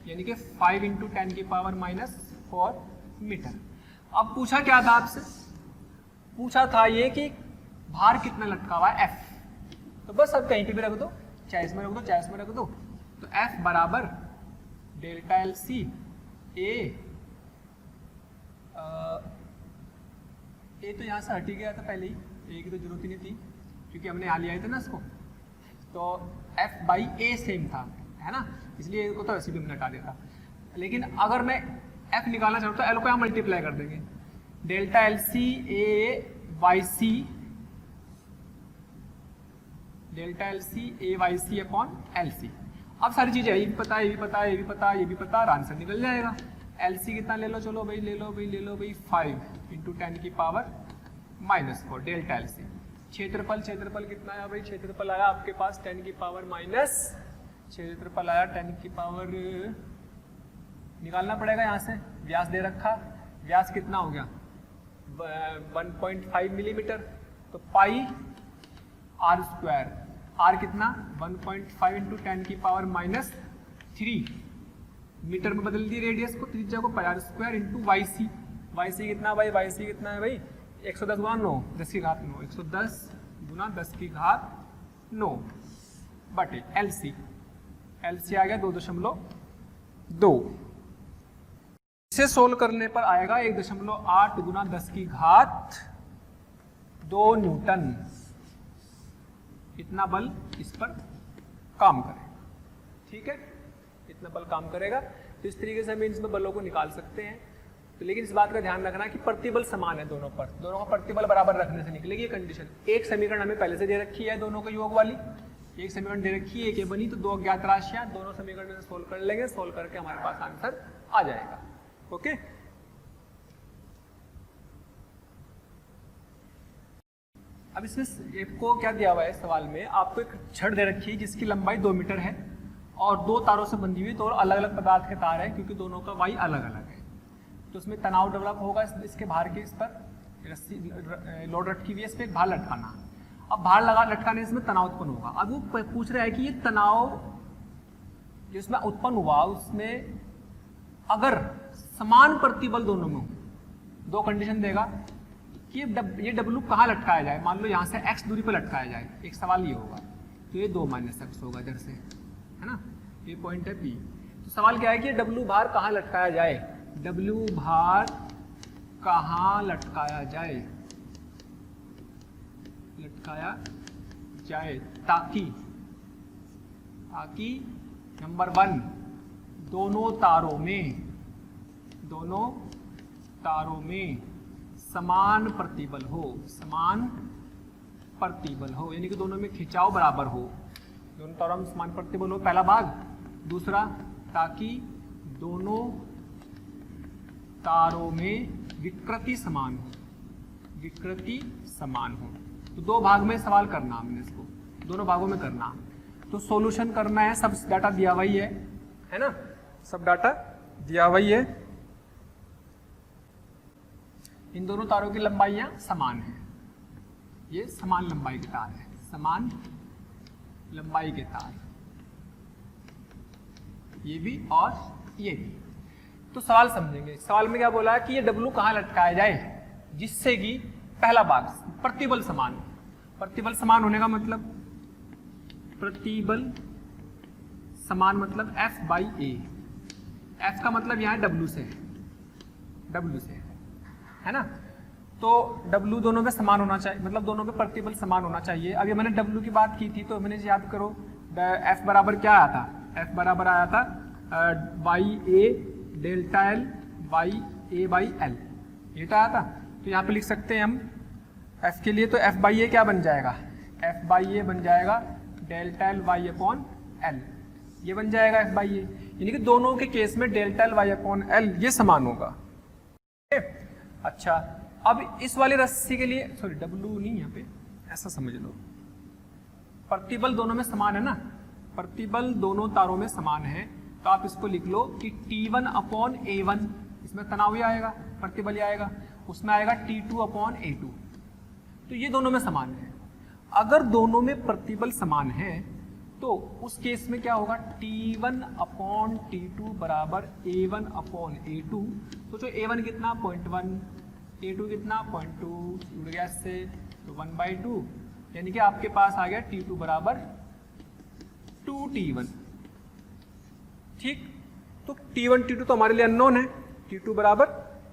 यानी कि 5 इंटू 10 की पावर -4 मीटर। अब पूछा क्या था आपसे, पूछा था ये कि भार कितना लटका हुआ है F, तो बस अब कहीं पे भी रख दो, चाहे इसमें रख दो चाहे इसमें रख दो। तो F बराबर डेल्टा LC ए तो यहाँ से हट ही गया था पहले ही, ए की तो जरूरत ही नहीं थी क्योंकि हमने यहाँ लिया था ना इसको, तो F/A सेम था, है ना, इसलिए इसको तो वैसे भी हमने हटा दिया था। लेकिन अगर मैं F निकालना चाहूँ तो L को यहाँ मल्टीप्लाई कर देंगे, delta LC A/C, delta LC A/C upon LC। अब सारी चीजें ये भी पता है, ये भी पता है, ये भी पता है, ये भी पता है, आंसर निकल जाएगा। LC कितना ले लो, चलो भाई ले लो भाई, ले लो भाई 5 इंटू 10 की पावर -4 डेल्टा LC। क्षेत्रफल कितना आया भाई, क्षेत्रफल आया आपके पास 10 की पावर माइनस, क्षेत्रफल आया 10 की पावर, निकालना पड़ेगा यहाँ से, व्यास दे रखा, व्यास कितना हो गया 1.5 मिलीमीटर, तो पाई r², r कितना 1.5 इंटू 10 की पावर -3 मीटर में बदल दी रेडियस को, त्रिज्या को, r² इंटू YC, YC कितना भाई, YC कितना है भाई 110 गुना 9 10 की घात 9, 110 गुना 10 की घात 9 बटे LC, LC आ गया 2.2। इसे सोल्व करने पर आएगा 1.8 गुना 10 की घात 2 न्यूटन, इतना बल इस पर काम करेगा। ठीक है, इतना बल काम करेगा। तो इस तरीके से हम इसमें बलों को निकाल सकते हैं। तो लेकिन इस बात का ध्यान रखना कि प्रतिबल समान है दोनों पर, दोनों का प्रतिबल बराबर रखने से निकलेगी ये कंडीशन। एक समीकरण हमें पहले से दे रखी है दोनों का योग वाली, एक समीकरण दे रखी है, एक ये बनी, तो 2 अज्ञात राशियां, दोनों समीकरण से सोल्व कर लेंगे, सोल्व करके हमारे पास आंसर आ जाएगा। ओके, अब इसमें आपको क्या दिया हुआ है सवाल में, आपको एक छड़ दे रखी है जिसकी लंबाई 2 मीटर है और 2 तारों से बंधी हुई, तो अलग अलग पदार्थ के तार है क्योंकि दोनों का वाई अलग अलग है। तो उसमें तनाव डेवलप होगा इसके भार के, इस पर रस्सी लोड रखी हुई है, इस पर एक भार लटकाना। अब भार लटकाने से इसमें तनाव उत्पन्न होगा। अब वो पूछ रहा है कि ये तनाव जिसमें उत्पन्न हुआ उसमें अगर समान प्रतिबल दोनों में हो, 2 कंडीशन देगा कि ये W कहाँ लटकाया जाए। मान लो यहाँ से x दूरी पर लटकाया जाए, एक सवाल ये होगा, तो ये 2 - x होगा इधर से, है ना, ये पॉइंट है P। तो सवाल क्या है कि W भार कहाँ लटकाया जाए, W भार कहाँ लटकाया जाए, ताकि नंबर 1 दोनों तारों में समान प्रतिबल हो, यानी कि दोनों में खिंचाव बराबर हो, दोनों तारों में समान प्रतिबल हो, पहला भाग। दूसरा, ताकि दोनों तारों में विकृति समान हो। तो 2 भाग में सवाल करना, हमने इसको दोनों भागों में करना। तो सॉल्यूशन करना है, सब डाटा दिया हुआ ही है ना, सब डाटा दिया हुआ ही है। इन दोनों तारों की लंबाइयां समान है, ये समान लंबाई के तार है, समान लंबाई के तार, ये भी और ये भी। तो सवाल समझेंगे, सवाल में क्या बोला है कि ये W कहाँ लटकाया जाए जिससे कि पहला भाग प्रतिबल समान हो। प्रतिबल समान होने का मतलब, प्रतिबल समान मतलब F/A, F का मतलब यहाँ W से है, W से, है ना। तो W दोनों में समान होना चाहिए, मतलब दोनों में प्रतिबल समान होना चाहिए। अभी मैंने W की बात की थी तो मैंने याद करो F बराबर क्या आया था, F बराबर आया था by A delta L by A by L, ये तो आया था। तो यहाँ पे लिख सकते हैं हम F के लिए, तो F बाई ए क्या बन जाएगा, F बाई ए बन जाएगा delta L Y upon L, ये बन जाएगा F बाई ए। यानी कि दोनों के केस में delta L Y upon L ये समान होगा। अच्छा, अब इस वाली रस्सी के लिए, सॉरी W नहीं यहाँ पे, ऐसा समझ लो, प्रतिबल दोनों में समान है ना, प्रतिबल दोनों तारों में समान है, तो आप इसको लिख लो कि T1 अपॉन A1, इसमें तनाव ही आएगा, प्रतिबल ही आएगा, उसमें आएगा T2 अपॉन A2, तो ये दोनों में समान है। अगर दोनों में प्रतिबल समान है तो उस केस में क्या होगा, T1 अपॉन T2 बराबर A1 अपॉन A2, तो जो A1 कितना 0.1, A2 कितना 0.2, जुड़ गया इससे, तो 1/2, यानी कि आपके पास आ गया T2 बराबर 2T1, ठीक। तो T1 T2 तो हमारे लिए अननोन है, T2 बराबर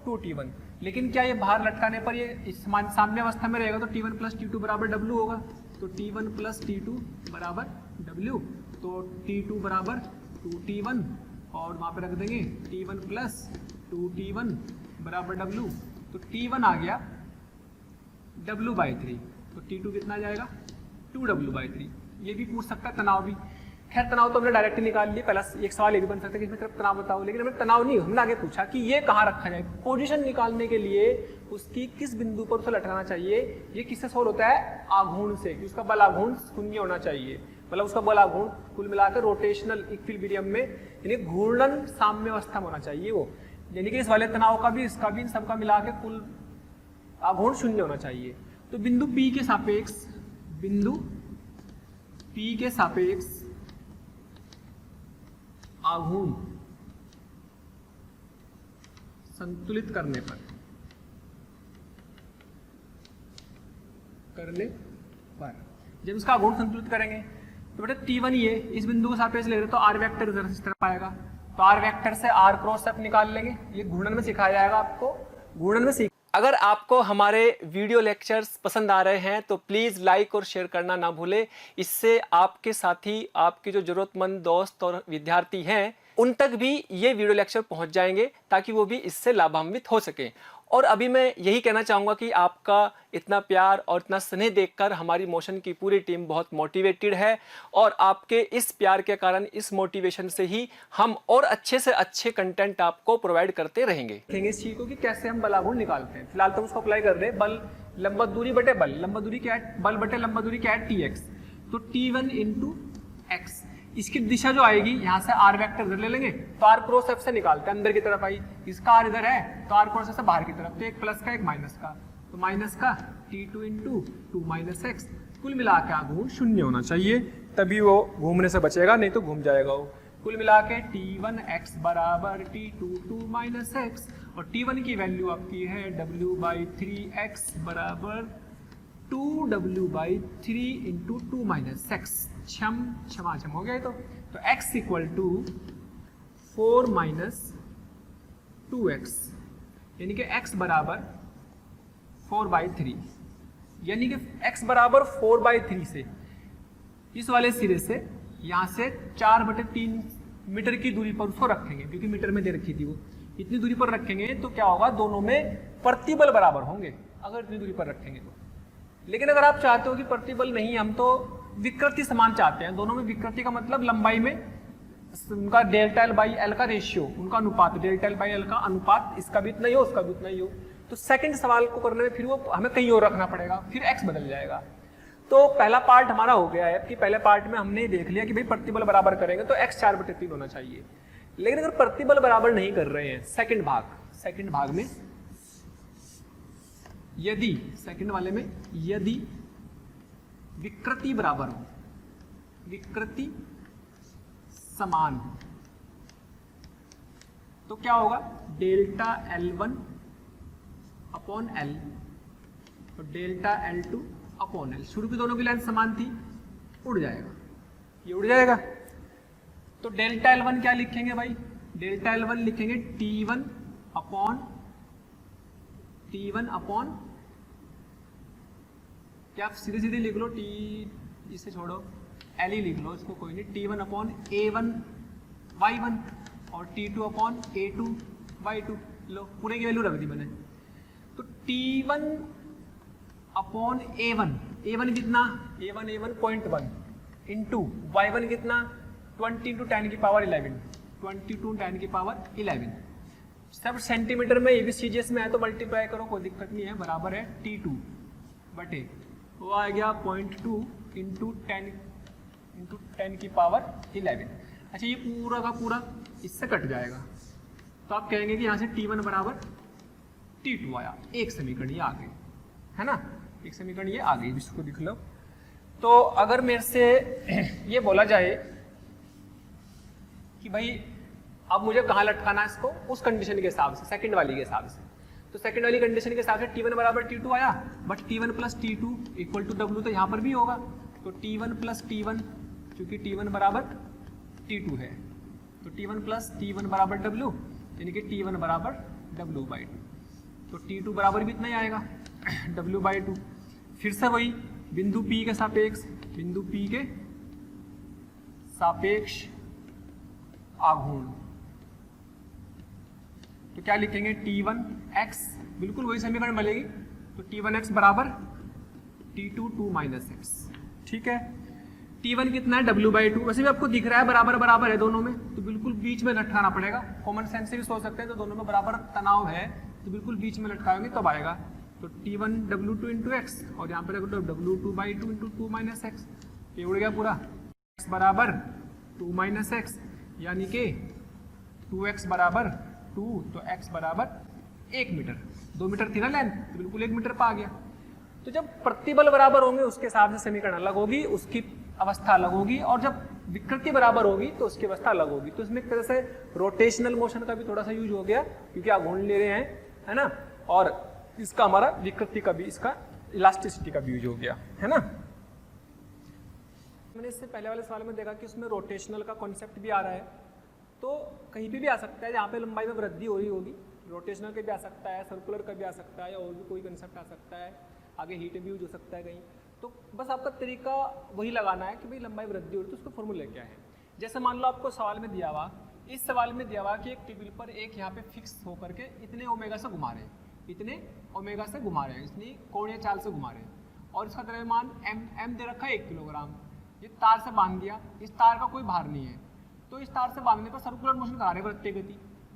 2T1, लेकिन क्या ये बाहर लटकाने पर ये इस साम्य अवस्था में रहेगा, तो T1 प्लस T2 बराबर W होगा, तो T1 प्लस T2 बराबर W, तो T2 बराबर 2T1 और वहाँ पे रख देंगे T1 प्लस 2T1 बराबर W, तो T1 आ गया W/3, तो T2 कितना आ जाएगा 2W/3। ये भी पूछ सकता है तनाव भी, खैर तनाव तो हमने डायरेक्टली निकाल लिया, पहला एक सवाल ये भी बन सकता है कि इसमें सिर्फ तनाव बताओ, लेकिन हमने तनाव नहीं, हमने आगे पूछा कि ये कहाँ रखा जाए, पोजीशन निकालने के लिए उसकी किस बिंदु पर उसे लटकाना चाहिए। ये किससे सोल्व होता है, आघूर्ण से, कि उसका बल आघूर्ण शून्य होना चाहिए, मतलब उसका बल आघूर्ण कुल मिलाकर रोटेशनल इक्विलिब्रियम में, यानी घूर्णन साम्य अवस्था में होना चाहिए वो, यानी कि इस वाले तनाव का भी इसका भी इन सबका मिला के कुल आघूर्ण शून्य होना चाहिए। तो बिंदु P के सापेक्ष, बिंदु P के सापेक्ष आघूर्ण संतुलित करने पर जब इसका आघूर्ण संतुलित करेंगे तो बेटा T1 ये इस बिंदु को सापेक्ष ले रहे तो R वेक्टर इधर इस तरफ आएगा, तो R वेक्टर से R क्रॉस F निकाल लेंगे, ये घूर्णन में सिखाया जाएगा आपको, घूर्णन में सीख। अगर आपको हमारे वीडियो लेक्चर्स पसंद आ रहे हैं तो प्लीज़ लाइक और शेयर करना ना भूलें, इससे आपके साथी, आपके जो ज़रूरतमंद दोस्त और विद्यार्थी हैं उन तक भी ये वीडियो लेक्चर पहुंच जाएंगे ताकि वो भी इससे लाभान्वित हो सकें। और अभी मैं यही कहना चाहूँगा कि आपका इतना प्यार और इतना स्नेह देखकर हमारी मोशन की पूरी टीम बहुत मोटिवेटेड है, और आपके इस प्यार के कारण, इस मोटिवेशन से ही हम और अच्छे से अच्छे कंटेंट आपको प्रोवाइड करते रहेंगे। देखेंगे इस चीज को कि कैसे हम बल आघूर्ण निकालते हैं। फिलहाल तो उसको अप्लाई कर रहे हैं, बल लंबवत दूरी बटे बल, लंबवत दूरी क्या है, बल बटे लंबवत दूरी क्या है Tx, तो T1 इंटू एक्स, इसकी दिशा जो आएगी यहाँ से R वेक्टर इधर ले लेंगे, तो R क्रॉस F से निकालते हैं, अंदर की तरफ आई, इसका R इधर है तो R क्रॉस F से बाहर की तरफ, तो एक प्लस का एक माइनस का, तो माइनस का T2 इंटू 2 माइनस एक्स, कुल मिला के आघूर्ण शून्य होना चाहिए, तभी वो घूमने से बचेगा, नहीं तो घूम जाएगा वो। कुल मिला के T1 x बराबर T2 2 माइनस एक्स, और T1 की वैल्यू आपकी है W/3x बराबर 2W/3 इंटू 2 माइनस एक्स, क्षमा हो गया तो x equal to 4 minus 2x, यानी कि x बराबर 4/3, यानी कि x बराबर 4/3 से इस वाले सिरे से यहाँ से 4/3 मीटर की दूरी पर उसको रखेंगे, क्योंकि मीटर में दे रखी थी वो, इतनी दूरी पर रखेंगे तो क्या होगा, दोनों में प्रतिबल बराबर होंगे अगर इतनी दूरी पर रखेंगे तो। लेकिन अगर आप चाहते हो कि प्रतिबल नहीं, हम तो विकृति समान चाहते हैं, दोनों में विकृति का मतलब लंबाई में उनका डेल्टा एल बाई एल का रेशियो, उनका अनुपात, डेल्टा एल बाई एल का अनुपात, इसका भी इतना ही हो उसका भी उतना ही हो, तो सेकंड सवाल को करने में फिर वो हमें कहीं और रखना पड़ेगा, फिर एक्स बदल जाएगा। तो पहला पार्ट हमारा हो गया है कि पहले पार्ट में हमने देख लिया कि भाई प्रतिबल बराबर करेंगे तो x 4/3 होना चाहिए। लेकिन अगर प्रतिबल बराबर नहीं कर रहे हैं, सेकंड भाग में यदि, सेकंड वाले में यदि विकृति बराबर हो, विकृति समान हो, तो क्या होगा, डेल्टा L1 अपॉन L और डेल्टा L2 अपॉन L, शुरू की दोनों की लेंथ समान थी, उड़ जाएगा, ये उड़ जाएगा। तो डेल्टा L1 क्या लिखेंगे भाई, डेल्टा L1 लिखेंगे T1 अपॉन T1 अपॉन, क्या आप सीधे सीधे लिख लो, इसे छोड़ो, L ही लिख लो इसको, कोई नहीं, T1 अपॉन A1 Y1 और T2 अपॉन A2 Y2, लो पूरे की वैल्यू रख दी मैंने। तो T1 अपॉन A1 कितना, A1 0.1 इंटू Y1 कितना 20 इंटू 10 की पावर 11, 20 टू 10 की पावर 11, सब सेंटीमीटर में, ये भी सीजीएस में है तो मल्टीप्लाई करो, कोई दिक्कत नहीं है, बराबर है T2 बटे वो आ गया 0.2 इंटू 10 की पावर 11। अच्छा ये पूरा का पूरा इससे कट जाएगा, तो आप कहेंगे कि यहाँ से T1 बराबर T2 आया, एक समीकरण ये आ गई, है ना, एक समीकरण ये आ गई, इसको लिख लो। तो अगर मेरे से ये बोला जाए कि भाई अब मुझे कहाँ लटकाना है इसको, उस कंडीशन के हिसाब से, सेकंड वाली के हिसाब से, तो सेकंड वाली कंडीशन के हिसाब से T1 बराबर T2 आया, but T1 plus T2 equal to W तो यहाँ पर भी होगा, तो T1 प्लस T1, क्योंकि T1 बराबर T2 है, तो T1 प्लस T1 बराबर W, यानी कि T1 बराबर W/2, तो T2 बराबर भी इतना ही आएगा W/2। फिर से वही बिंदु P के सापेक्ष, बिंदु P के सापेक्ष आघूर्ण, तो क्या लिखेंगे T1x, बिल्कुल वही समीकरण मिलेगी, तो T1x बराबर T2 2 माइनस x, ठीक है। T1 कितना है W/2, वैसे भी आपको दिख रहा है बराबर बराबर है दोनों में, तो बिल्कुल बीच में लटकाना पड़ेगा, कॉमन सेंस से भी सोच सकते हैं, तो दोनों में बराबर तनाव है तो बिल्कुल बीच में लटकाएंगे तब आएगा, तो T1 W2 इंटू एक्स, और यहाँ पर W2/2 इंटू 2 माइनस एक्स, ये उड़ गया पूरा, x बराबर 2 माइनस एक्स, यानी कि 2x बराबर 2, तो x बराबर 1 मीटर, 2 मीटर थी ना लेंथ, तो बिल्कुल 1 मीटर पर आ गया। तो जब प्रतिबल बराबर होंगे उसके हिसाब से समीकरण अलग होगी, उसकी अवस्था अलग होगी, और जब विकृति बराबर होगी तो उसकी अवस्था अलग होगी। तो इसमें एक तरह से रोटेशनल मोशन का भी थोड़ा सा यूज हो गया, क्योंकि आघूर्ण ले रहे हैं, है ना, और इसका हमारा विकृति का भी, इसका इलास्टिसिटी का भी यूज हो गया, है ना। मैंने इससे पहले वाले सवाल में देखा कि उसमें रोटेशनल का कॉन्सेप्ट भी आ रहा है, तो कहीं पे भी आ सकता है, जहाँ पे लंबाई में वृद्धि हो रही होगी, रोटेशनल का भी आ सकता है, सर्कुलर का भी आ सकता है, या और भी कोई कंसेप्ट आ सकता है, आगे हीट भी यूज हो सकता है कहीं। तो बस आपका तरीका वही लगाना है कि भाई लंबाई वृद्धि हो रही है तो उसका फॉर्मूला क्या है। जैसे मान लो आपको सवाल में दिया हुआ, इस सवाल में दिया हुआ कि एक टेबल पर एक यहाँ पे फिक्स होकर के इतने ओमेगा से घुमा रहे हैं, इतने ओमेगा से घुमा रहे हैं, इतनी कोणीय चाल से घुमा रहे हैं, और इसका द्रव्यमान m दे रखा है 1 किलोग्राम, ये तार से बांध दिया, इस तार का कोई भार नहीं है, तो इस तार से बांधने पर सर्कुलर मोशन करा रहे हैं,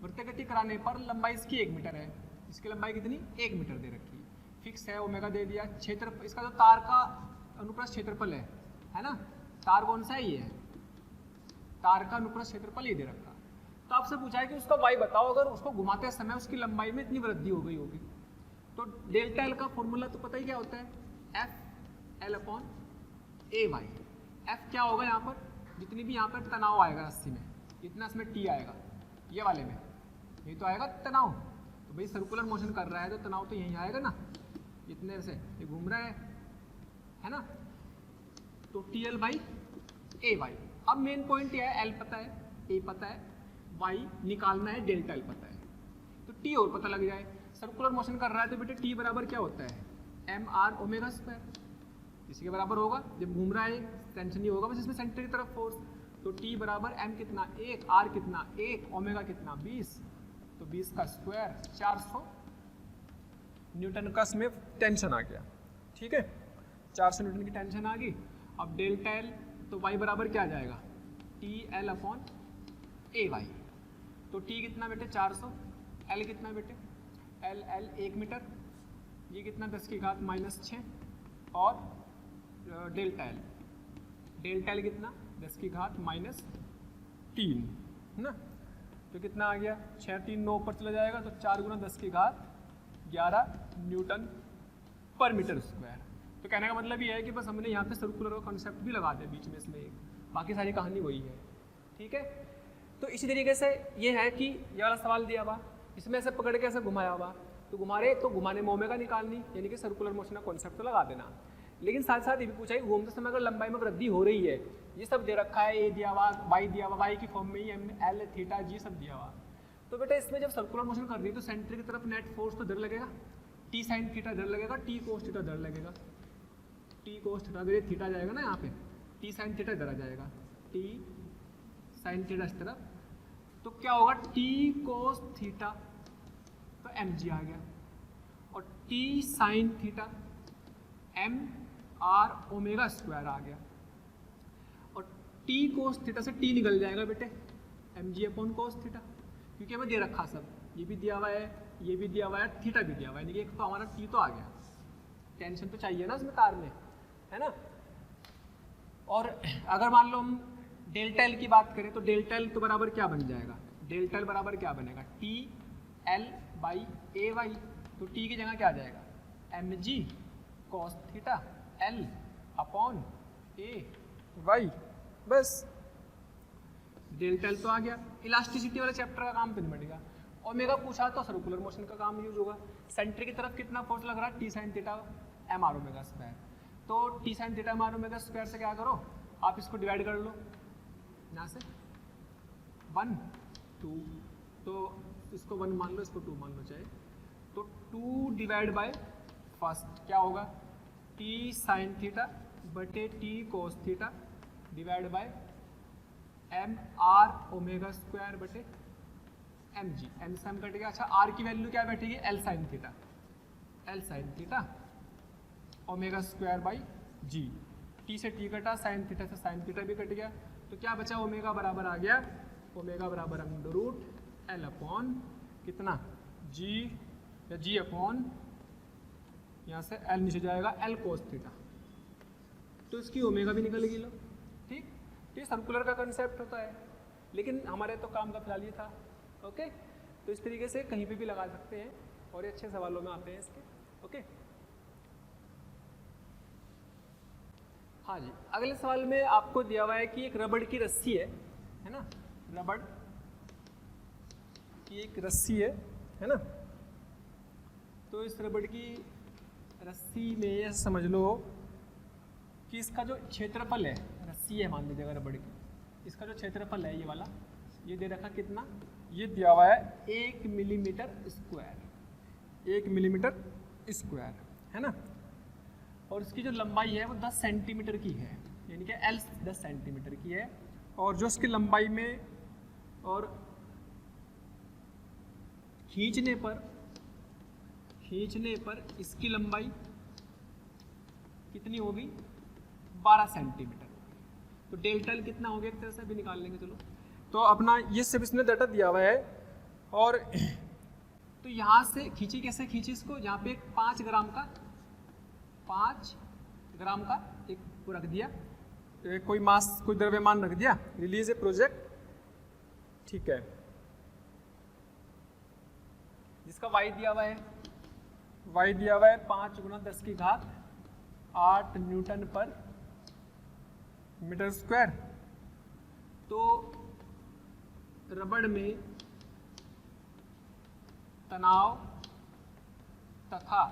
वृत्तीय गति कराने पर लंबाई इसकी 1 मीटर है, इसकी लंबाई कितनी 1 मीटर दे रखी है, फिक्स है, ओमेगा दे दिया, क्षेत्र, इसका जो तार का अनुप्रस्थ क्षेत्रफल है ना, तार कौन सा है, ये है, तार का अनुप्रस्थ क्षेत्रफल ये दे रखा। तो आपसे पूछा है कि उसका y बताओ, अगर उसको घुमाते समय उसकी लंबाई में इतनी वृद्धि हो गई होगी, तो डेल्टा एल का फॉर्मूला तो पता ही क्या होता है, F/L/AY। F क्या होगा यहाँ पर, जितनी भी यहाँ पर तनाव आएगा रस्सी में, इतना इसमें T आएगा, ये वाले में ये तो आएगा तनाव, तो भाई सर्कुलर मोशन कर रहा है तो तनाव तो यहीं आएगा ना, इतने से ये घूम रहा है ना, तो TL/AY। अब मेन पॉइंट यह है, L पता है, A पता है, Y निकालना है, डेल्टा L पता है, तो T और पता लग जाए। सर्कुलर मोशन कर रहा है तो बेटे T बराबर क्या होता है, mr/ओमेगा², इसी के बराबर होगा, जब घूम रहा है टेंशन नहीं होगा, बस इसमें सेंटर की तरफ फोर्स, तो T बराबर m कितना 1, r कितना 1, ओमेगा कितना 20, तो 20 का स्क्वायर 400 न्यूटन का इसमें टेंशन आ गया, ठीक है, 400 न्यूटन की टेंशन आ गई। अब डेल्टा L, तो y बराबर क्या आ जाएगा, TL/AY, तो T कितना बेटे 400, L कितना बेटे, L 1 मीटर, ये कितना 10 की घात -6, और डेल्टा L कितना 10 की घात -3, है ना, तो कितना आ गया 6 3 9 ऊपर चला जाएगा, तो 4 गुना 10 की घात 11 न्यूटन पर मीटर स्क्वायर। तो कहने का मतलब ये है कि बस हमने यहाँ पे सर्कुलर का कॉन्सेप्ट भी लगा दिया बीच में इसमें एक, बाकी सारी कहानी वही है, ठीक है। तो इसी तरीके से ये है कि ये वाला सवाल दिया हुआ, इसमें ऐसे पकड़ के ऐसे घुमाया हुआ, तो घुमाने में ओमेगा निकालनी, यानी कि सर्कुलर मोशन का कॉन्सेप्ट तो लगा देना। लेकिन साथ साथ ये भी पूछा कि घूमते समय अगर लंबाई में वृद्धि हो रही है, ये सब दे रखा है, ए दिया हुआ, वाई दिया हुआ, वाई की फॉर्म में ही एम एल थीटा जी सब दिया हुआ, तो बेटा इसमें जब सर्कुलर मोशन कर रही है तो सेंटर की तरफ नेट फोर्स तो इधर लगेगा, टी साइन थीटा इधर लगेगा, टी कोस थीटा इधर लगेगा। टी कोस थीटा अगर ये थीटा जाएगा ना यहाँ पे, टी साइन थीटा इधर आ जाएगा, टी साइन थीटा इस तरफ, तो क्या होगा टी कोस थीटा तो एम जी आ गया, और T sine theta M R omega square आ गया, और टी कोस थीटा से टी निकल जाएगा बेटे, M G upon cos theta, क्योंकि हमें दे रखा सब, ये भी दिया हुआ है, ये भी दिया हुआ है, थीटा भी दिया हुआ है, यानी कि एक तो हमारा टी तो आ गया, टेंशन तो चाहिए ना इसमें तार में, है ना। और अगर मान लो हम डेल्टा एल की बात करें तो डेल्टा एल तो बराबर क्या बन जाएगा, डेल्टा एल बराबर क्या बनेगा, T L by A Y, तो टी की जगह क्या आ जाएगा, M G cos theta L upon ए वाई, बस डेल्टा एल तो आ गया। इलास्टिसिटी वाले चैप्टर का काम तो नहीं बढ़ेगा। ओमेगा पूछा तो सर्कुलर मोशन का काम यूज होगा। सेंटर की तरफ कितना फोर्स लग रहा है, T sine theta M R omega square, तो T sine theta M R omega square से क्या करो, आप इसको डिवाइड कर लो यहाँ से 1 2, तो इसको 1 मान लो, इसको 2 मान लो चाहे, तो 2 डिवाइड बाय फर्स्ट क्या होगा, टी साइन थीटा बटे T cos theta divide by M R omega square बटे एम जी, एम से एम कटेगा। अच्छा आर की वैल्यू क्या बैठेगी, L sine theta, L sine theta omega square by G, T से टी कटा, साइन थीटा से साइन थीटा भी कट गया, तो क्या बचा, ओमेगा बराबर आ गया, ओमेगा बराबर अंडर रूट एल अपॉन कितना जी, या जी अपॉन यहाँ से एल नीचे जाएगा एल कोस थीटा, तो इसकी ओमेगा भी निकल गई लो, ठीक। तो ये सर्कुलर का कंसेप्ट होता है, लेकिन हमारे तो काम का फिलहाल ये था, ओके। तो इस तरीके से कहीं पे भी लगा सकते हैं और ये अच्छे सवालों में आते हैं इसके, ओके। हाँ जी, अगले सवाल में आपको दिया हुआ है कि एक रबड़ की रस्सी है ना, रबड़ की एक रस्सी है ना, तो इस रबड़ की रस्सी में ये समझ लो कि इसका जो क्षेत्रफल है, रस्सी है मान लीजिएगा रबड़ की, इसका जो क्षेत्रफल है ये वाला, ये दे रखा कितना, ये दिया हुआ है 1 मिलीमीटर स्क्वायर, 1 मिलीमीटर स्क्वायर, है ना, और इसकी जो लंबाई है वो 10 सेंटीमीटर की है, यानी कि एल 10 सेंटीमीटर की है, और जो इसकी लंबाई में और खींचने पर इसकी लंबाई कितनी होगी, 12 सेंटीमीटर, तो डेल्टा एल कितना हो गया, एक तरह से भी निकाल लेंगे चलो। तो अपना ये सब इसने डाटा दिया हुआ है, और तो यहाँ से खींची, कैसे खींची इसको, यहाँ पे एक 5 ग्राम का एक वो रख दिया, कोई मास, कोई द्रव्यमान रख दिया, रिलीज ए प्रोजेक्ट, ठीक है, जिसका वाई दिया हुआ है, वाई दिया हुआ है 5 गुना 10 की घात 8 न्यूटन पर मीटर स्क्वायर। तो रबड़ में तनाव तथा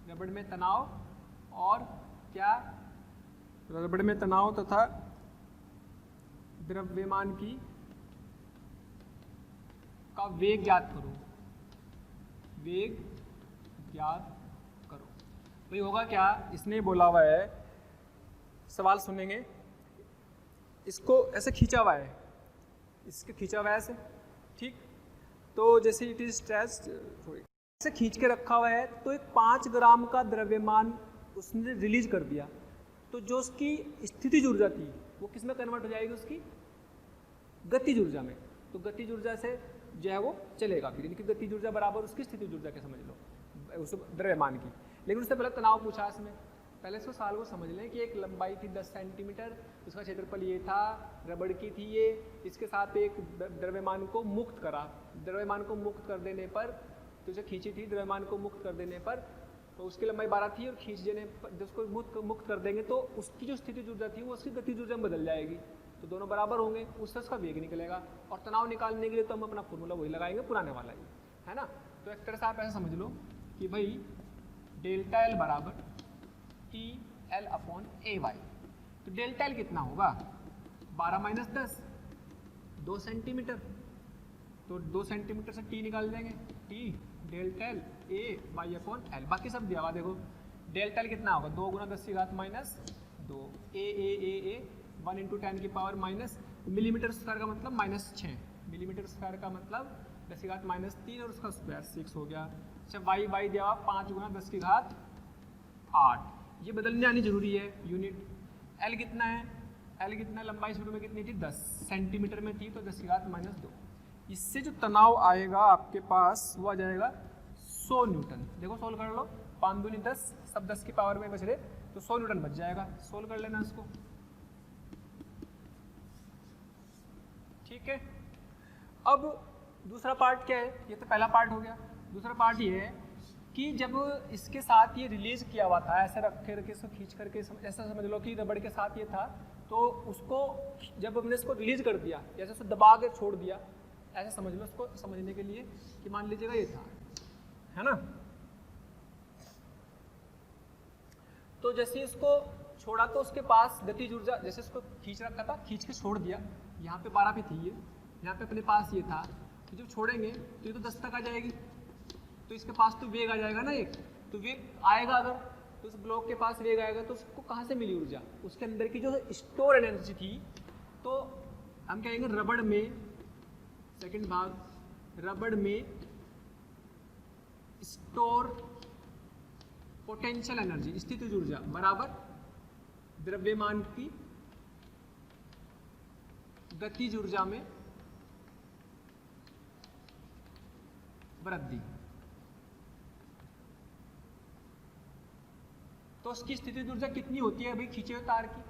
रबड़ में तनाव और क्या, रबड़ में तनाव तथा द्रव्यमान की का वेग ज्ञात करो, वेग ज्ञात करो। भाई होगा क्या, इसने बोला हुआ है, सवाल सुनेंगे, इसको ऐसे खींचा हुआ है, इसके खींचा हुआ है ऐसे, ठीक, तो जैसे इट इज स्ट्रेच्ड, ऐसे खींच के रखा हुआ है, तो एक 5 ग्राम का द्रव्यमान उसने रिलीज कर दिया, तो जो उसकी स्थितिज ऊर्जा थी वो किस में कन्वर्ट हो जाएगी, उसकी गतिज ऊर्जा में। तो गतिज ऊर्जा से जो है वो चलेगा फिर, इनकी गतिज ऊर्जा बराबर उसकी स्थितिज ऊर्जा के समझ लो, उस द्रव्यमान की। लेकिन उससे पहले तनाव पूछा इसमें, पहले इसको सवाल को समझ लें कि एक लंबाई थी 10 सेंटीमीटर, उसका क्षेत्रफल ये था, रबड़ की थी ये, इसके साथ एक द्रव्यमान को मुक्त करा, द्रव्यमान को मुक्त कर देने पर, तो उसे खींची थी, द्रव्यमान को मुक्त कर देने पर, तो उसकी लंबाई 12 थी, और खींच देने पर जब उसको मुक्त कर देंगे तो उसकी जो स्थितिज ऊर्जा थी वो उसकी गतिज ऊर्जा में बदल जाएगी, तो दोनों बराबर होंगे, उससे उसका वेग निकलेगा। और तनाव निकालने के लिए तो हम अपना फॉर्मूला वही लगाएंगे पुराने वाला ही, है ना। तो एक तरह से आप ऐसा समझ लो कि भाई डेल्टा एल बराबर टी एल अपॉन ए वाई, तो डेल्टा एल कितना होगा, 12 माइनस 10 2 सेंटीमीटर, तो 2 सेंटीमीटर से टी निकाल देंगे, T delta L A Y upon L, बाकी सब दिया हुआ। देखो डेल्टा एल कितना होगा 2 गुना 10 की घात माइनस 2 ए 1 इंटू 10 की पावर माइनस मिलीमीटर स्क्वायर का मतलब -6 मिलीमीटर स्क्वायर का मतलब 10 की घात -3 और उसका स्क्वायर 6 हो गया। अच्छा वाई दिया हुआ 5 गुना 10 की घात 8, ये बदलने आनी जरूरी है यूनिट। एल कितना है, एल कितना लंबाई शुरू में कितनी थी 10 सेंटीमीटर में थी, तो 10 की घात -2। इससे जो तनाव आएगा आपके पास वो आ जाएगा 100 न्यूटन। देखो सोल्व कर लो, 5 दूनी 10, सब 10 की पावर में बच रहे, तो 100 न्यूटन बच जाएगा। सोल्व कर लेना इसको, ठीक है। अब दूसरा पार्ट क्या है, ये तो पहला पार्ट हो गया। दूसरा पार्ट ये है कि जब इसके साथ ये रिलीज किया हुआ था, ऐसे रख करके इसको खींच करके ऐसा समझ लो कि रबड़ के साथ ये था, तो उसको जब हमने इसको रिलीज कर दिया, जैसे उसको दबा के छोड़ दिया, ऐसे समझ लो इसको समझने के लिए कि मान लीजिएगा ये था, है ना। तो जैसे इसको छोड़ा तो उसके पास गतिज ऊर्जा, जैसे इसको खींच रखा था, खींच के छोड़ दिया, यहाँ पे 12 पे थी ये, यहाँ पे अपने पास ये था, तो जब छोड़ेंगे तो ये तो 10 तक आ जाएगी, तो इसके पास तो वेग आ जाएगा ना एक, तो वेग आएगा अगर, तो उस ब्लॉक के पास वेग आएगा, तो उसको कहाँ से मिली ऊर्जा, उसके अंदर की जो स्टोर एनर्जी थी, तो हम कहेंगे रबड़ में, सेकंड भाग, रबड़ में स्टोर पोटेंशियल एनर्जी स्थितिज ऊर्जा बराबर द्रव्यमान की गतिज ऊर्जा में वृद्धि। तो उसकी स्थितिज ऊर्जा कितनी होती है अभी खींचे हुए तार की,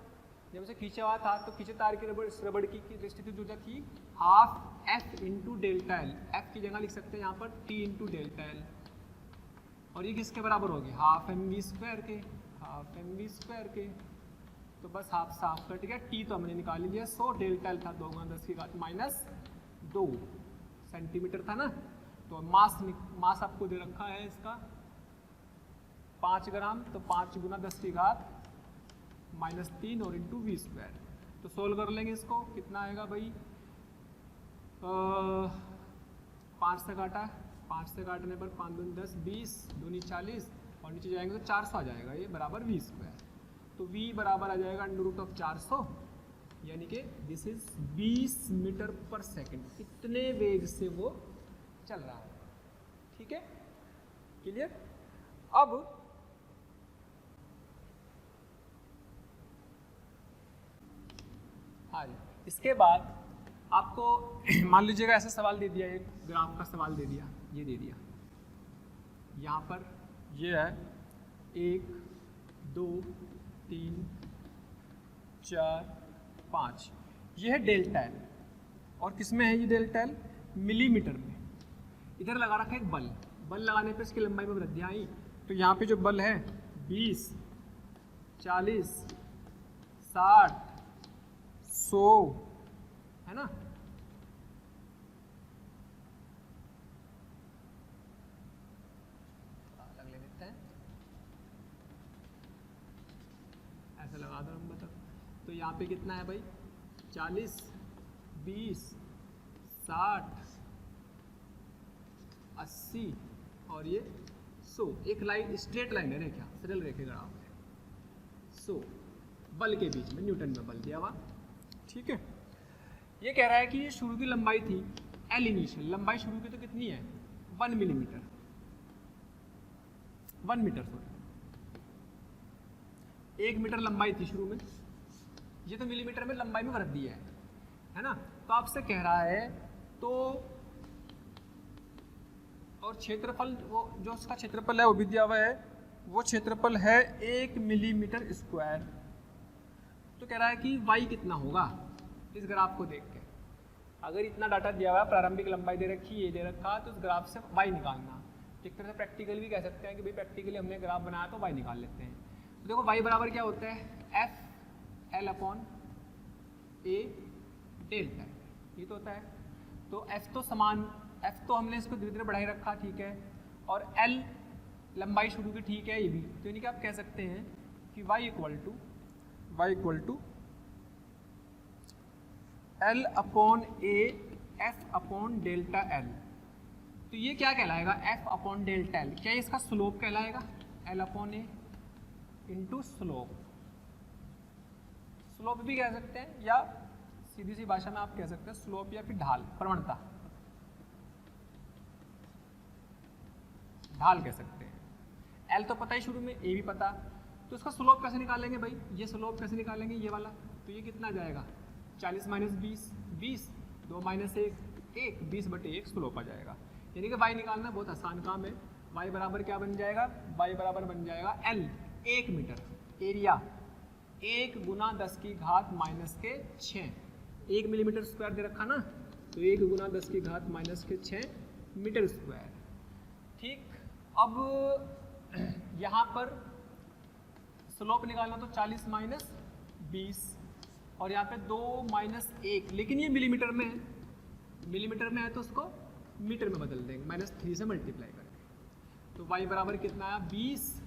जब उसे खींचा हुआ था तो खींचे तार की रबड़ की स्थितिज ऊर्जा थी half F into delta L, F की जगह लिख सकते हैं यहाँ पर टी इंटू डेल्टा एल, और ये किसके बराबर होगी हाफ एम वी स्क्वायर के, हाफ एम वी स्क्वायर के, तो बस हाफ साफ कट गया, टी तो हमने निकाल लिया, 100 डेल्टा एल था 2 गुना 10 की घात -2 सेंटीमीटर था ना, तो मास आपको दे रखा है इसका 5 ग्राम, तो 5 गुना 10 की घात -3 और इंटू वी स्क्वायर। तो सोल्व कर लेंगे इसको, कितना आएगा भाई 5 से काटा, 5 से काटने पर 5 दूनी 10, 20 दूनी 40 और नीचे जाएंगे तो 400 आ जाएगा, ये बराबर वी स्क्वायर। तो v बराबर आ जाएगा √400, यानी कि दिस इज 20 मीटर पर सेकंड, इतने वेग से वो चल रहा है, ठीक है, क्लियर। अब हाँ जी, इसके बाद आपको मान लीजिएगा ऐसा सवाल दे दिया, एक ग्राफ का सवाल दे दिया, ये दे दिया, यहाँ पर ये है 1 2 3 4 5, ये है डेल्टा एल, और किस में है ये डेल्टा एल, मिलीमीटर में। इधर लगा रखा है एक बल, बल लगाने पे इसकी लंबाई में वृद्धि आई, तो यहाँ पे जो बल है 20 40 60 100 है ना, लग ले देते हैं, ऐसा लगा दो नंबर तक। तो यहाँ पे कितना है भाई 40 20 60 80 और ये 100, एक लाइन स्ट्रेट लाइन है, रेखा सरल रेखे ग्राफ है, 100 बल के बीच में न्यूटन में बल दिया हुआ, ठीक है। ये कह रहा है कि ये शुरू की लंबाई थी एल इनिशियल, लंबाई शुरू की तो कितनी है 1 मिलीमीटर, 1 मीटर सॉरी, 1 मीटर लंबाई थी शुरू में, ये तो मिलीमीटर में लंबाई में वृद्धि है ना। तो आपसे कह रहा है तो, और क्षेत्रफल वो जो उसका क्षेत्रफल है वो भी दिया हुआ है, वो क्षेत्रफल है 1 मिलीमीटर स्क्वायर। तो कह रहा है कि y कितना होगा इस ग्राफ को देख के, अगर इतना डाटा दिया हुआ है, प्रारंभिक लंबाई दे रखी है, ये दे रखा, तो इस ग्राफ से y निकालना। एक तरह से प्रैक्टिकल भी कह सकते हैं कि भाई प्रैक्टिकली हमने ग्राफ बनाया तो y निकाल लेते हैं। तो देखो y बराबर क्या होता है एफ एल अपॉन ए डेल्टा, ये तो होता है। तो f तो समान, f तो हमने इसको धीरे धीरे बढ़ाई रखा, ठीक है, और l लंबाई शुरू की, ठीक है, ये भी। तो यानी कि आप कह सकते हैं कि y equal to L upon A F upon delta L, तो ये क्या कहलाएगा, एफ अपॉन डेल्टा एल, क्या इसका स्लोप कहलाएगा, एल अपॉन ए इंटू स्लोप, स्लोप भी कह सकते हैं या सीधी सी भाषा में आप कह सकते हैं स्लोप या फिर ढाल, प्रवणता, ढाल कह सकते हैं। एल तो पता ही शुरू में, ए भी पता, तो इसका स्लोप कैसे निकालेंगे भाई, ये स्लोप कैसे निकालेंगे, ये वाला, तो ये कितना जाएगा 40 माइनस 20, 20, 2 माइनस 1, 1, 20/1 स्लोप आ जाएगा। यानी कि y निकालना बहुत आसान काम है। y बराबर क्या बन जाएगा, y बराबर बन जाएगा L 1 मीटर, एरिया 1 गुना 10 की घात माइनस के 6, 1 मिलीमीटर स्क्वायर दे रखा ना, तो 1 गुना 10 की घात माइनस के 6 मीटर स्क्वायर। ठीक, अब यहाँ पर स्लोप निकालना तो 40 माइनस 20 और यहाँ पे 2 माइनस 1, लेकिन ये मिलीमीटर में है, मिलीमीटर में है तो उसको मीटर में बदल देंगे, -3 से मल्टीप्लाई करके। तो y बराबर कितना आया, 20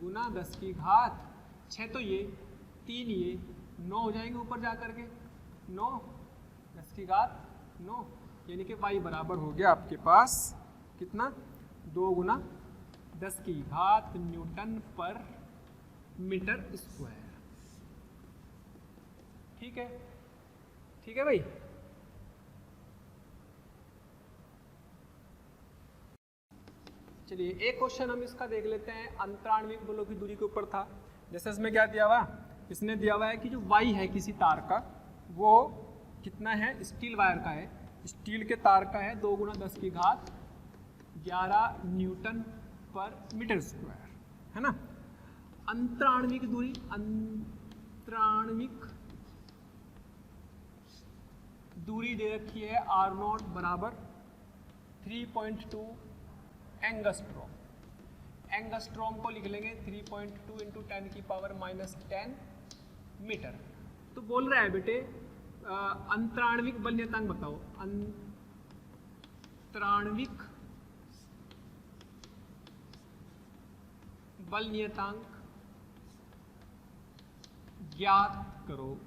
गुना 10 की घात 6, तो ये 3, ये 9 हो जाएंगे ऊपर जा करके, 9 10 की घात 9, यानी कि y बराबर हो गया आपके पास कितना, 2 गुना 10 की घात न्यूटन पर मीटर स्क्वायर। ठीक है, ठीक है भाई। चलिए एक क्वेश्चन हम इसका देख लेते हैं, अंतराण्विक बलों की दूरी के ऊपर था। जैसे इसमें क्या दिया हुआ, इसने दिया हुआ है कि जो y है किसी तार का वो कितना है, स्टील वायर का है, स्टील के तार का है 2 गुना 10 की घात 11 न्यूटन पर मीटर स्क्वायर, है ना। अंतराण्विक दूरी, अंतराण्विक दूरी दे रखी है r0 बराबर 3.2 एंगस्ट्रॉम। एंगस्ट्रॉम को लिख लेंगे 3.2 इंटू 10 की पावर -10 मीटर। तो बोल रहा है बेटे अंतराण्विक बल नियतांक बताओ, अंतराण्विक बल नियतांक ज्ञात करो,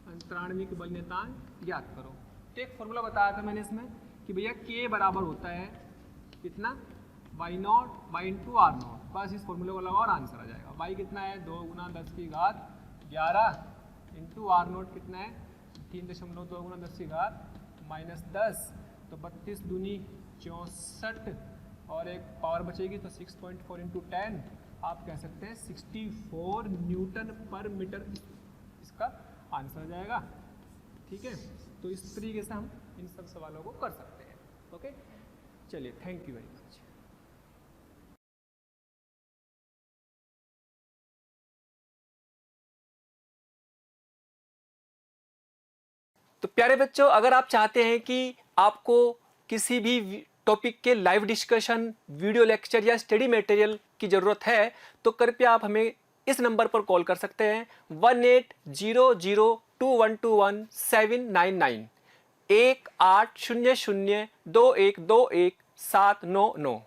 अंतराण्विक बल नियतांक ज्ञात करो। तो एक फॉर्मूला बताया था मैंने इसमें कि भैया k बराबर होता है कितना, y0 y इंटू r0, बस इस फॉर्मूले को लगाओ और आंसर आ जाएगा। y कितना है, 2 गुना 10 की घात 11 इंटू r0 कितना है 3.2 गुना 10 की घात -10, तो 32 दूनी 64 और एक पावर बचेगी तो 6.4 इंटू 10, आप कह सकते हैं 64 न्यूटन पर मीटर इसका आंसर आ जाएगा। ठीक है, तो इस तरीके से हम इन सब सवालों को कर सकते हैं। ओके, चलिए थैंक यू वेरी मच। तो प्यारे बच्चों, अगर आप चाहते हैं कि आपको किसी भी टॉपिक के लाइव डिस्कशन, वीडियो लेक्चर या स्टडी मटेरियल की ज़रूरत है तो कृपया आप हमें इस नंबर पर कॉल कर सकते हैं 18002121 799 18002121 799।